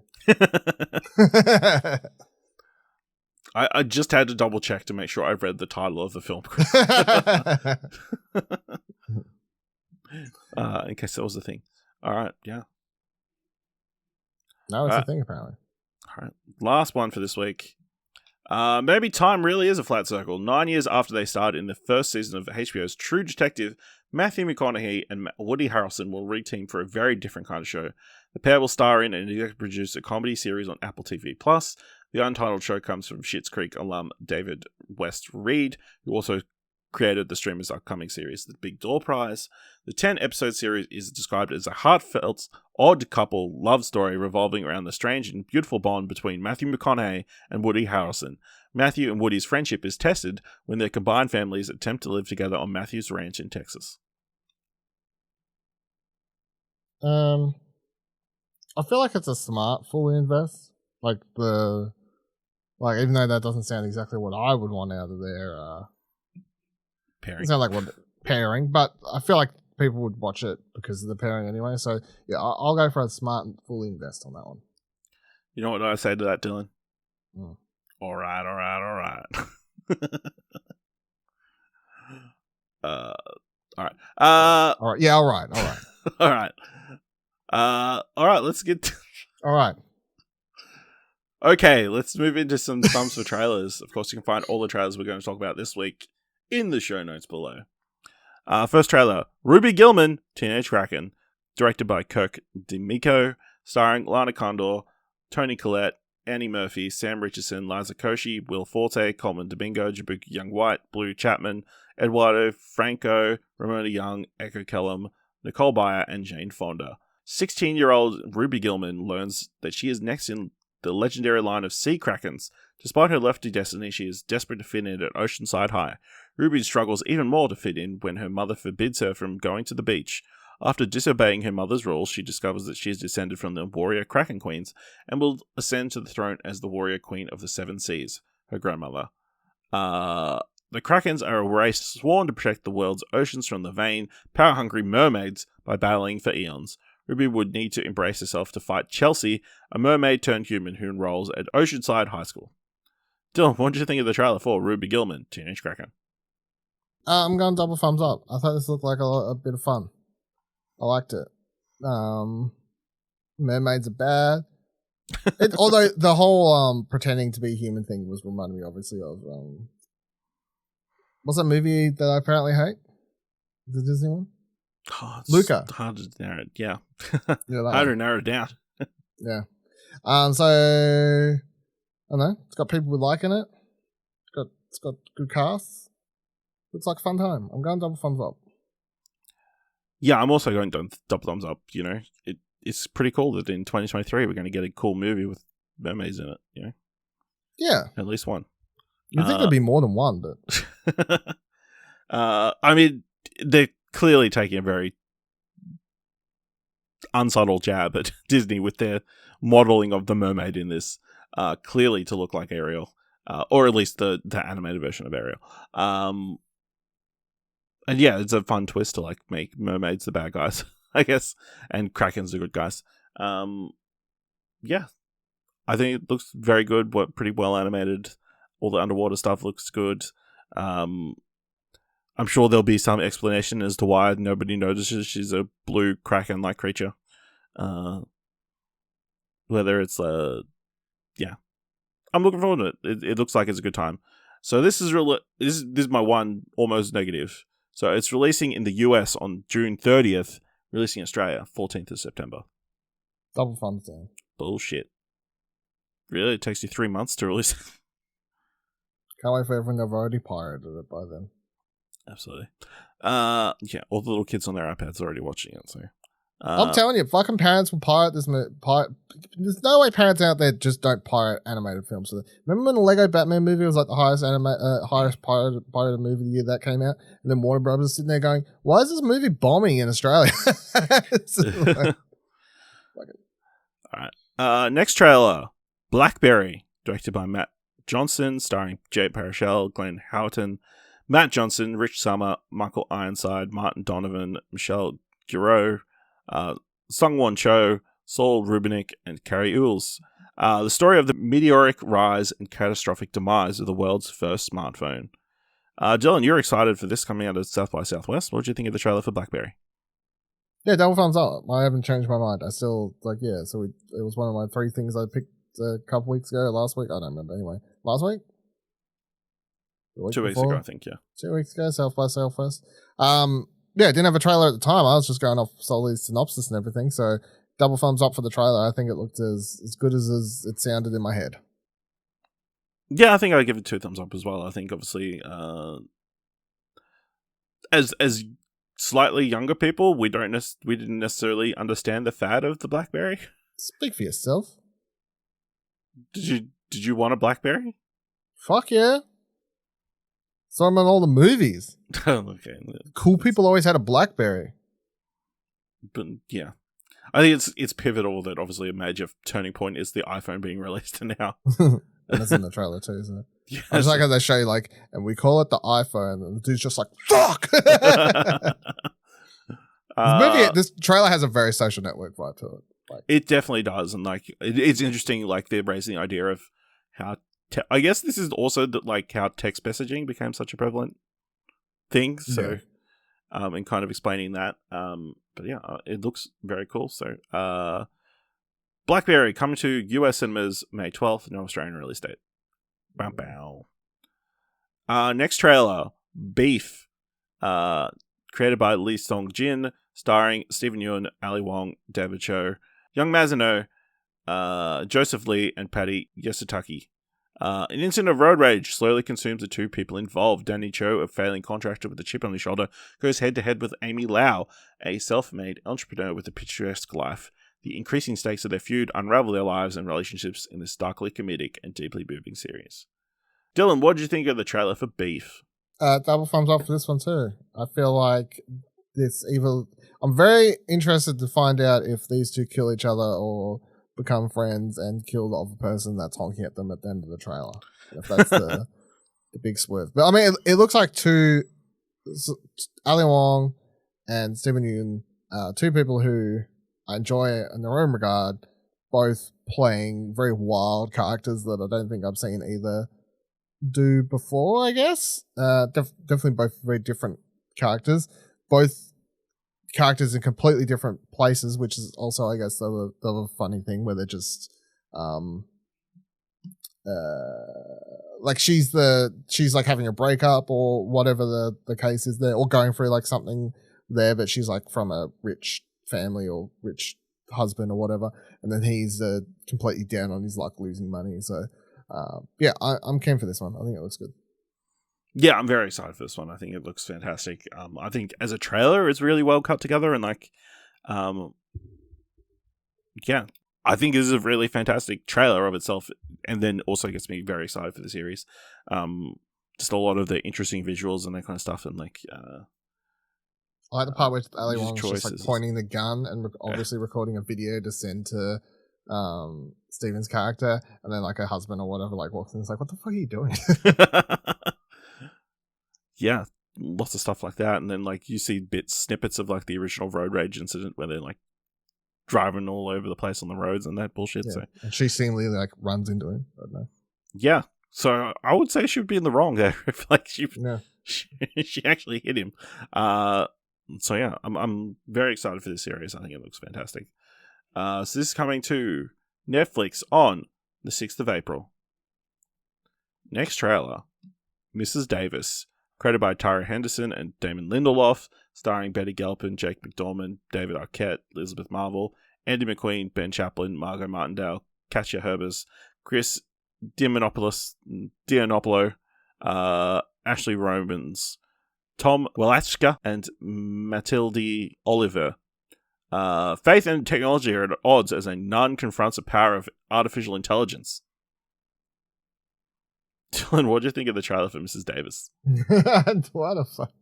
I just had to double check to make sure I read the title of the film. In case that was the thing. All right, yeah. No, it's a thing apparently. All right, last one for this week. Maybe time really is a flat circle. 9 years after they starred in the first season of HBO's True Detective, Matthew McConaughey and Woody Harrelson will re-team for a very different kind of show. The pair will star in and executive produce a comedy series on Apple TV+. The untitled show comes from Schitt's Creek alum David West Reed, who also created the streamer's upcoming series, The Big Door Prize. The 10-episode series is described as a heartfelt, odd couple love story revolving around the strange and beautiful bond between Matthew McConaughey and Woody Harrelson. Matthew and Woody's friendship is tested when their combined families attempt to live together on Matthew's ranch in Texas. I feel like it's a smart fully invest. Even though that doesn't sound exactly what I would want out of their Pairing. It's not like what pairing, but I feel like people would watch it because of the pairing anyway. So yeah, I'll go for a smart and fully invest on that one. You know what I say to that, Dylan? All right. All right. All right. Yeah. All right. All right. All right. Let's get. All right. Okay. Let's move into some thumbs for trailers. Of course, you can find all the trailers we're going to talk about this week in the show notes below. First trailer: Ruby Gillman, Teenage Kraken, directed by Kirk D'Amico, starring Lana Condor, Toni Collette, Annie Murphy, Sam Richardson, Liza Koshy, Will Forte, Coleman Domingo, Jabuki Young-White, Blue Chapman, Eduardo Franco, Ramona Young, Echo Kellum, Nicole Byer, and Jane Fonda. 16-year-old Ruby Gillman learns that she is next in the legendary line of sea krakens. Despite her lofty destiny, she is desperate to fit in at Oceanside High. Ruby struggles even more to fit in when her mother forbids her from going to the beach. After disobeying her mother's rules, she discovers that she is descended from the warrior Kraken Queens and will ascend to the throne as the warrior queen of the Seven Seas, her grandmother. The Krakens are a race sworn to protect the world's oceans from the vain, power-hungry mermaids by battling for eons. Ruby would need to embrace herself to fight Chelsea, a mermaid-turned-human who enrolls at Oceanside High School. Dylan, what did you think of the trailer for Ruby Gillman, Teenage Kraken? I'm going double thumbs up. I thought this looked like a bit of fun. I liked it. Mermaids are bad. Although the whole pretending to be human thing was reminding me obviously of what's that movie that I apparently hate? The Disney one? Oh, it's Luca. hard to narrow it. Yeah. Yeah, that Hard to one. narrow it down. Yeah. So I don't know. It's got people liking it. It's got good casts. Looks like a fun time. I'm going double thumbs up. Yeah, I'm also going double thumbs up. You know, it's pretty cool that in 2023 we're going to get a cool movie with mermaids in it. You know, Yeah. at least one. You'd think there'd be more than one, but I mean, they're clearly taking a very unsubtle jab at Disney with their modeling of the mermaid in this, clearly to look like Ariel, or at least the animated version of Ariel. And yeah, it's a fun twist to like make mermaids the bad guys, I guess, and Krakens the good guys. Yeah, I think it looks very good. Pretty well animated. All the underwater stuff looks good. I'm sure there'll be some explanation as to why nobody notices she's a blue Kraken-like creature. Whether it's yeah, I'm looking forward to it. It looks like it's a good time. So this is this is my one almost negative. So it's releasing in the US on June 30th, releasing in Australia 14th of September. double thumbs down. Bullshit. Really? It takes you 3 months to release it? Can't wait for everyone to have already pirated it by then. Absolutely. Yeah, all the little kids on their iPads are already watching it, so. I'm telling you, fucking parents will pirate this. There's no way parents out there just don't pirate animated films. So remember when the Lego Batman movie was like the highest pirated movie of the year that came out, and then Warner Brothers sitting there going, "Why is this movie bombing in Australia?" All right. Next trailer, Blackberry, directed by Matt Johnson, starring Jake Baruchel, Glenn Howerton, Matt Johnson, Rich Summer, Michael Ironside, Martin Donovan, Michelle Giroux, Sungwon Cho, Saul Rubinek, and Carrie Ools. The story of the meteoric rise and catastrophic demise of the world's first smartphone. Dylan, you're excited for this coming out of South by Southwest. What did you think of the trailer for Blackberry? Yeah, double thumbs up. I haven't changed my mind. I still yeah. So it was one of my 3 things I picked a couple weeks ago. Last week, I don't remember. Anyway, last week. 2 weeks ago, I think. Yeah. 2 weeks ago, South by Southwest. Yeah, didn't have a trailer at the time. I was just going off solely synopsis and everything. So double thumbs up for the trailer. I think it looked as good as it sounded in my head. Yeah, I think I'd give it 2 thumbs up as well. I think obviously, as slightly younger people, we didn't necessarily understand the fad of the BlackBerry. Speak for yourself. Did you want a BlackBerry? Fuck yeah. So I'm in all the movies. Okay. Cool people always had a BlackBerry. But yeah, I think it's pivotal that obviously a major turning point is the iPhone being released now. And that's in the trailer too, isn't it? Yes. I just like how they show you and we call it the iPhone, and the dude's just like, fuck! This trailer has a very Social Network vibe to it. It definitely does, and it's interesting. They're raising the idea of how. I guess this is also how text messaging became such a prevalent thing. So, and kind of explaining that. But yeah, it looks very cool. So, BlackBerry coming to US cinemas May 12th, no Australian release date. Bow bow. Next trailer, Beef, created by Lee Song Jin, starring Stephen Yeun, Ali Wong, David Cho, Young Mazino, Joseph Lee, and Patty Yasutaki. An incident of road rage slowly consumes the 2 people involved. Danny Cho, a failing contractor with a chip on his shoulder, goes head-to-head with Amy Lau, a self-made entrepreneur with a picturesque life. The increasing stakes of their feud unravel their lives and relationships in this darkly comedic and deeply moving series. Dylan, what did you think of the trailer for Beef? Double thumbs up for this one too. I feel like I'm very interested to find out if these 2 kill each other or become friends and kill the other person that's honking at them at the end of the trailer. If that's the big swerve. But I mean, it looks like Ali Wong and Stephen Yeun, 2 people who I enjoy in their own regard, both playing very wild characters that I don't think I've seen either do before, I guess. Definitely both very different characters. Both characters in completely different places, which is also, I guess, the funny thing where they're just like she's like having a breakup or whatever the case is there, or going through like something there, but she's like from a rich family or rich husband or whatever, and then he's completely down on his luck, losing money. So yeah, I'm keen for this one. I think it looks good. Yeah, I'm very excited for this one. I think it looks fantastic. I think as a trailer, it's really well cut together, and like, yeah, I think this is a really fantastic trailer of itself, and then also gets me very excited for the series. Just a lot of the interesting visuals and that kind of stuff, and like, I like the part where Ali His Wong's just like choices. pointing the gun and obviously recording a video to send to Steven's character, and then like her husband or whatever like walks in and is like, "What the fuck are you doing?" Yeah, lots of stuff like that, and then like you see snippets of like the original road rage incident where they're like driving all over the place on the roads and that bullshit. Yeah. So And she seemingly like runs into him. I don't know. yeah, so I would say she would be in the wrong there if like she Yeah. she actually hit him. So yeah, I'm very excited for this series. I think it looks fantastic. So this is coming to Netflix on the 6th of April. Next trailer, Mrs. Davis, created by Tyra Henderson and Damon Lindelof, starring Betty Gilpin, Jake McDormand, David Arquette, Elizabeth Marvel, Andy McQueen, Ben Chaplin, Margot Martindale, Katja Herbers, Chris Diamantopoulos, Ashley Romans, Tom Walachka, and Matilde Oliver. Faith and technology are at odds as a nun confronts the power of artificial intelligence. Dylan, what do you think of the trailer for Mrs. Davis? What a fuck.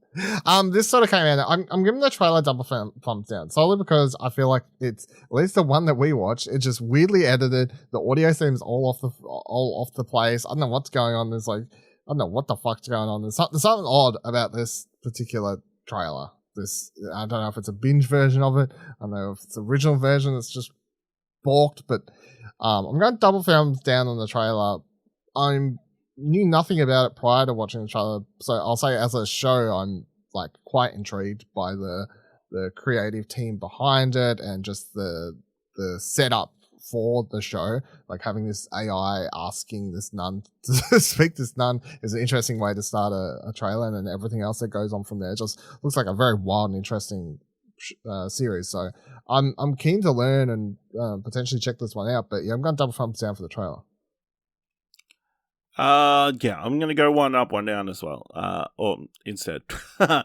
This sort of came out. I'm giving the trailer double thumbs down solely because I feel like it's at least the one that we watched. It's just weirdly edited. The audio seems all off the place. I don't know what's going on. There's like I don't know what the fuck's going on. There's something odd about this particular trailer. I don't know if it's a binge version of it. I don't know if it's the original version that's just balked. But I'm going double thumbs down on the trailer. Knew nothing about it prior to watching the trailer, so I'll say as a show, I'm like quite intrigued by the creative team behind it and just the setup for the show. Like having this AI asking this nun to speak to this nun is an interesting way to start a trailer, and then everything else that goes on from there just looks like a very wild and interesting series. So I'm keen to learn and potentially check this one out. But yeah, I'm going double thumbs down for the trailer. Yeah, I'm gonna go one up, one down as well. Or instead, yeah,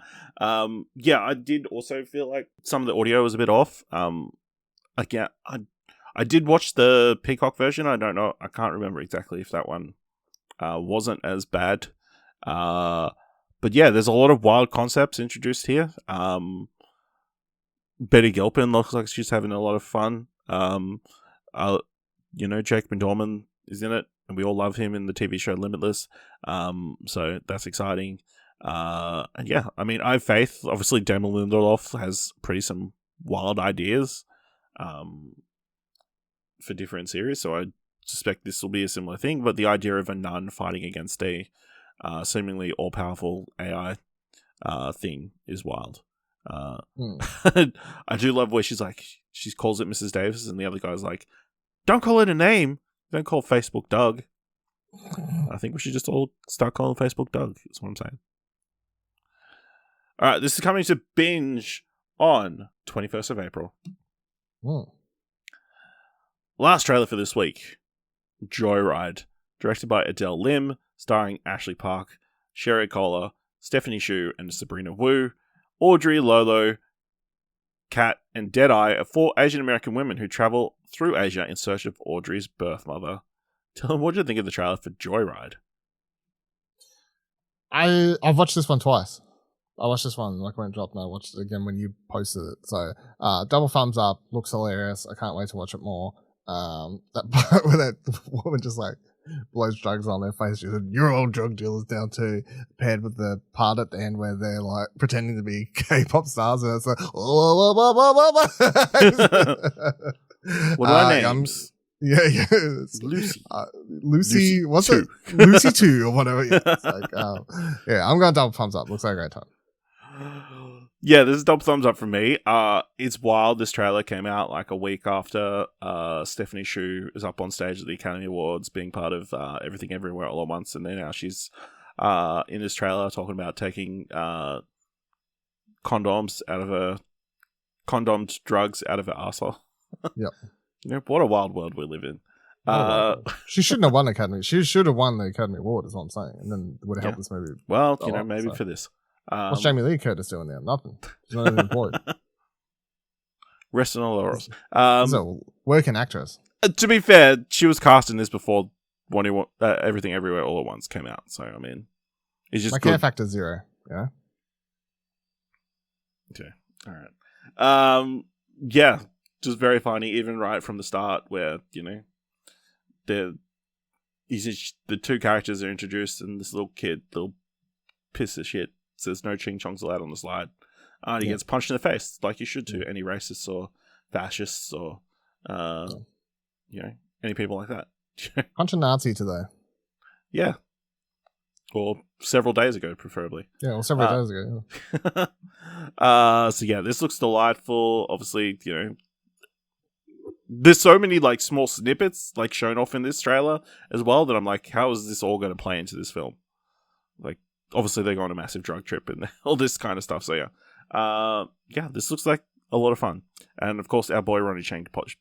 I did also feel like some of the audio was a bit off. Again, I did watch the Peacock version. I don't know, I can't remember exactly if that one wasn't as bad. But yeah, there's a lot of wild concepts introduced here. Betty Gilpin looks like she's having a lot of fun. Jake McDormand is in it, and we all love him in the TV show Limitless. So that's exciting. And yeah, I mean, I have faith. Obviously, Damon Lindelof has some wild ideas for different series, so I suspect this will be a similar thing. But the idea of a nun fighting against a seemingly all-powerful AI thing is wild. I do love where she calls it Mrs. Davis, and the other guy's like, don't call it a name. Don't call Facebook Doug. I think we should just all start calling Facebook Doug. That's what I'm saying. All right, this is coming to binge on 21st of April. Last trailer for this week, Joyride, directed by Adele Lim, starring Ashley Park, Sherry Kohler, Stephanie Hsu, and Sabrina Wu. Audrey, Lolo, Kat, and Deadeye are 4 Asian American women who travel through Asia in search of Audrey's birth mother. Dylan, what did you think of the trailer for Joyride? I've watched this one twice. I watched this one like when it dropped, and I watched it again when you posted it. So double thumbs up. Looks hilarious. I can't wait to watch it more. That part where that woman just like blows drugs on their face. She said, "You're all drug dealers down too." Paired with the part at the end where they're like pretending to be K-pop stars, and it's like, what are our names? Yeah. Lucy. Lucy, what's two. it? Lucy 2 or whatever. Yeah, it's like, yeah, I'm going double thumbs up. Looks like a great time. Yeah, this is double thumbs up from me. It's wild. This trailer came out like a week after Stephanie Hsu is up on stage at the Academy Awards, being part of Everything Everywhere All at Once, and then now she's in this trailer talking about taking condomed drugs out of her arsehole. Yep. You know, what a wild world we live in. She shouldn't have won the Academy. She should have won the Academy Award, is what I'm saying, and then it would have helped this movie. Well, you know, maybe for this. What's Jamie Lee Curtis doing there? Nothing. She's not even employed. Rest in the laurels. She's a working actress. To be fair, she was cast in this before Everything Everywhere All at Once came out. So, I mean, it's just my good. care factor 0. Yeah. Okay. All right. Yeah, just very funny, even right from the start, where you know, the two characters are introduced, and this little kid, little piece of shit, says no ching chongs allowed on the slide. He gets punched in the face, like you should to any racists or fascists or you know, any people like that. Punch a Nazi today. Yeah. Or several days ago, preferably. Yeah, well, several days ago. So yeah, this looks delightful. Obviously, you know, there's so many like small snippets like shown off in this trailer as well that I'm like, how is this all going to play into this film? Like, obviously they're going on a massive drug trip and all this kind of stuff. So yeah, this looks like a lot of fun. And of course, our boy Ronnie Chang pops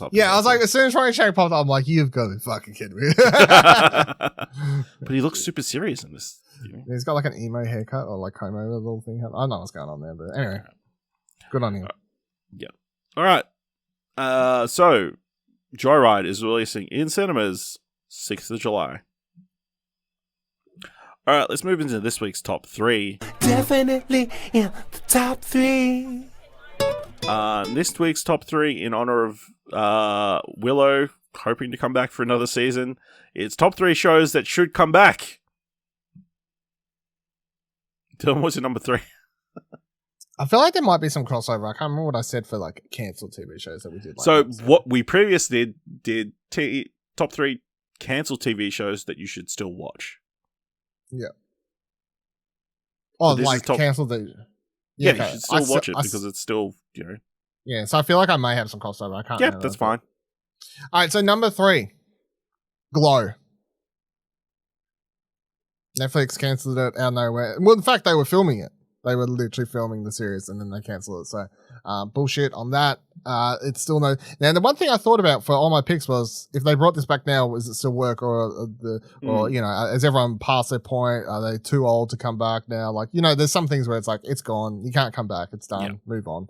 up. Yeah, I was like, as soon as Ronnie Chang popped up, I'm like, you've got to be fucking kidding me. But he looks super serious in this. You know? He's got like an emo haircut or like comb over the little thing. I don't know what's going on there, but anyway, good on him. Yeah. All right. So Joyride is releasing in cinemas 6th of July. All right, let's move into this week's top 3. Definitely in the top 3. This week's top 3, in honor of Willow hoping to come back for another season, it's top 3 shows that should come back. Dylan, what's your number 3? I feel like there might be some crossover. I can't remember what I said for like cancelled TV shows that we did. So what we previously did top 3 cancelled TV shows that you should still watch. Yeah. Oh, this like cancelled the. Yeah, you should still watch it because it's still, you know. Yeah, so I feel like I may have some crossover. I can't. Yeah, that's fine. All right, so number 3, Glow. Netflix cancelled it out of nowhere. Well, in fact, they were filming it. They were literally filming the series and then they cancelled it. So, bullshit on that. It's still no. Now, the one thing I thought about for all my picks was if they brought this back now, does it still work, or you know, has everyone passed their point? Are they too old to come back now? Like, you know, there's some things where it's like it's gone, you can't come back, it's done, Yeah. move on.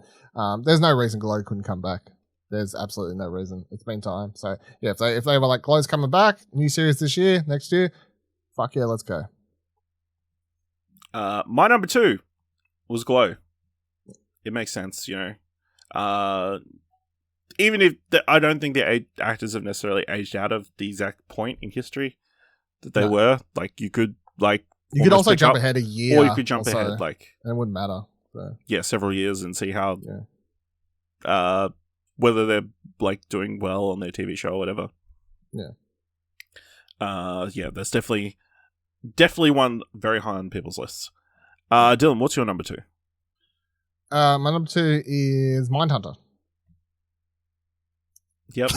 There's no reason Glow couldn't come back. There's absolutely no reason. It's been time. So yeah, if they were like Glow's coming back, new series this year, next year, fuck yeah, let's go. My number 2 was Glow. It makes sense, you know. Even if I don't think the actors have necessarily aged out of the exact point in history that they were. Like, you could you could also jump ahead a year, or you could jump ahead like, and it wouldn't matter. So. Yeah, several years and see how whether they're like doing well on their TV show or whatever. Yeah. Yeah, that's definitely one very high on people's lists. Dylan, what's your number 2? My number 2 is Mindhunter. Yep.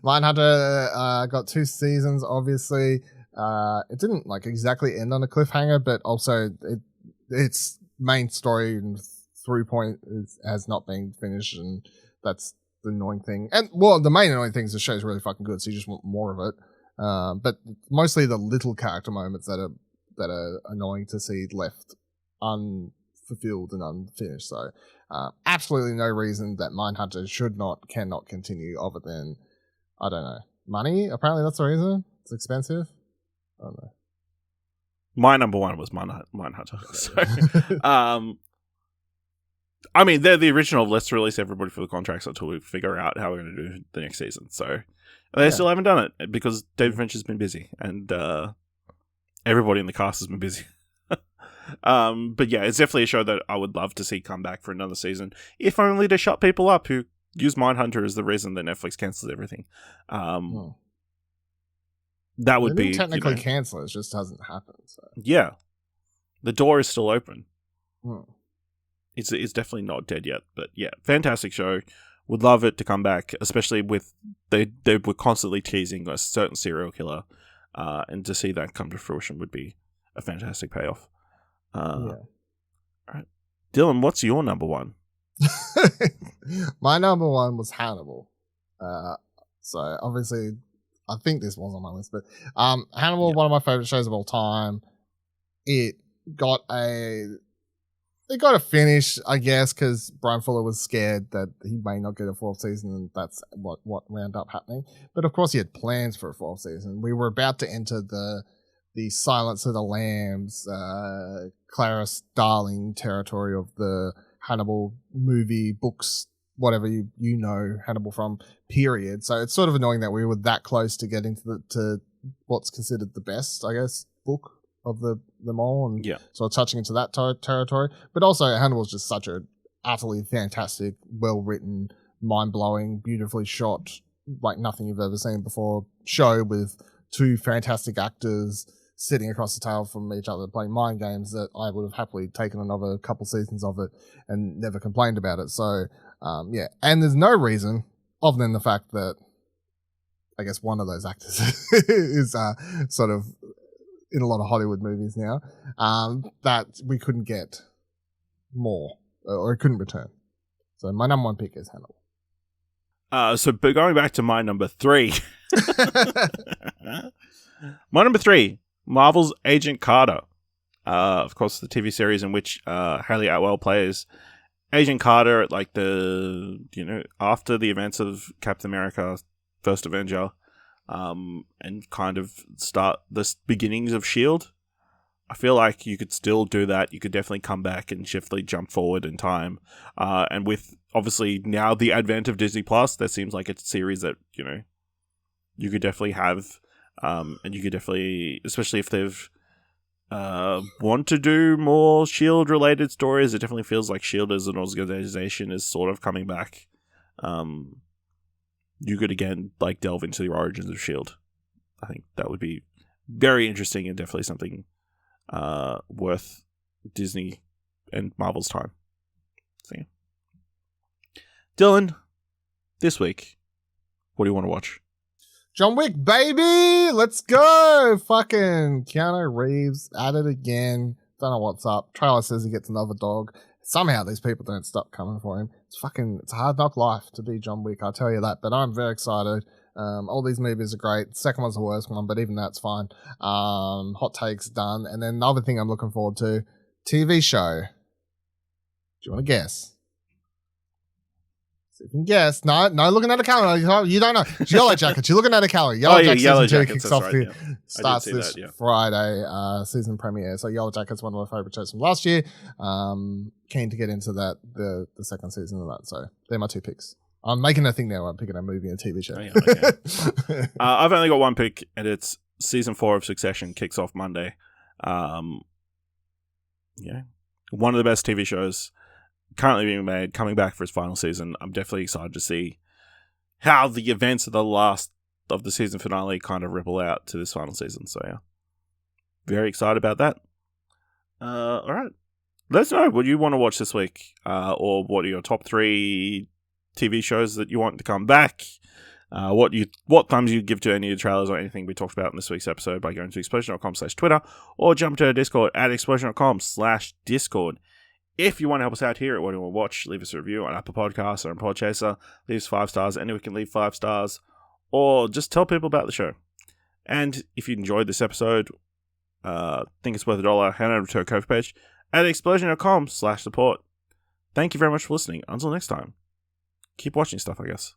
Mindhunter got 2 seasons, obviously. It didn't like exactly end on a cliffhanger, but also its main story and through point has not been finished, and that's the annoying thing. And well, the main annoying thing is the show's really fucking good, so you just want more of it. But mostly the little character moments that are annoying to see left unfulfilled and unfinished. So absolutely no reason that Mindhunter cannot continue other than, I don't know, money. Apparently that's the reason. It's expensive. I don't know. My number 1 was Mindhunter. So, I mean, they're the original. Let's release everybody for the contracts until we figure out how we're going to do the next season. So they still haven't done it because David Fincher's been busy and everybody in the cast has been busy. But yeah, it's definitely a show that I would love to see come back for another season, if only to shut people up who use Mindhunter as the reason that Netflix cancels everything. That would be technically cancel. It just hasn't happened. So. Yeah, The door is still open. Hmm. It's definitely not dead yet, but yeah, fantastic show. Would love it to come back, especially with they were constantly teasing a certain serial killer, and to see that come to fruition would be a fantastic payoff. Yeah. All right, Dylan, what's your number one? My number one was Hannibal. So obviously, I think this was on my list, but Hannibal, one of my favorite shows of all time. It got a finish, I guess, because Brian Fuller was scared that he may not get a fourth season, and that's what wound up happening. But of course, he had plans for a fourth season. We were about to enter the Silence of the Lambs, Clara Starling territory of the Hannibal movie, books, whatever you know Hannibal from, period. So it's sort of annoying that we were that close to getting to what's considered the best, I guess, book of them all, and sort of touching into that territory. But also, Hannibal's just such a utterly fantastic, well-written, mind-blowing, beautifully shot, like nothing you've ever seen before show with two fantastic actors sitting across the table from each other playing mind games that I would have happily taken another couple seasons of it and never complained about it. So, and there's no reason other than the fact that I guess one of those actors is sort of in a lot of Hollywood movies now, that we couldn't get more, or it couldn't return. So my number one pick is Hannibal. But going back to my number 3. My number 3, Marvel's Agent Carter. Of course, the TV series in which Haley Atwell plays Agent Carter at after the events of Captain America, First Avenger, and kind of start the beginnings of S.H.I.E.L.D. I feel like you could still do that. You could definitely come back and shiftly jump forward in time. And with, obviously, now the advent of Disney Plus, that seems like it's a series that, you could definitely have. And you could definitely, especially if they've want to do more S.H.I.E.L.D. related stories, it definitely feels like S.H.I.E.L.D. as an organization is sort of coming back. You could again delve into the origins of S.H.I.E.L.D. I think that would be very interesting and definitely something worth Disney and Marvel's time. So, yeah. Dylan, this week, what do you want to watch? John Wick, baby! Let's go! Fucking Keanu Reeves at it again. Don't know what's up. Trailer says he gets another dog. Somehow these people don't stop coming for him. It's a hard knock life to be John Wick, I'll tell you that. But I'm very excited. All these movies are great. The second one's the worst one, but even that's fine. Hot takes done. And then the other thing I'm looking forward to, TV show. Do you want to guess? See if you can guess. No, looking at a calendar. You don't know. It's Yellow Jackets. You're looking at a calendar. Yellow Jackets kicks off starts this Friday, season premiere. So Yellow Jackets, one of my favorite shows from last year. Keen to get into that, the second season of that. So they're my two picks. I'm making a thing now. I'm picking a movie and a TV show. Oh, yeah, okay. I've only got one pick, and it's season 4 of Succession kicks off Monday. One of the best TV shows currently being made, coming back for its final season. I'm definitely excited to see how the events of the season finale kind of ripple out to this final season. So yeah, very excited about that. All right, let us know what you want to watch this week, or what are your top 3 TV shows that you want to come back. What thumbs you give to any of the trailers or anything we talked about in this week's episode by going to explosion.com/Twitter or jump to our Discord at explosion.com/Discord. If you want to help us out here at What Do You Want to Watch, leave us a review on Apple Podcasts or on Podchaser. Leave us 5 stars. Anyone can leave 5 stars. Or just tell people about the show. And if you enjoyed this episode, think it's worth $1, head over to our Ko-fi page at explosion.com/support. Thank you very much for listening. Until next time, keep watching stuff, I guess.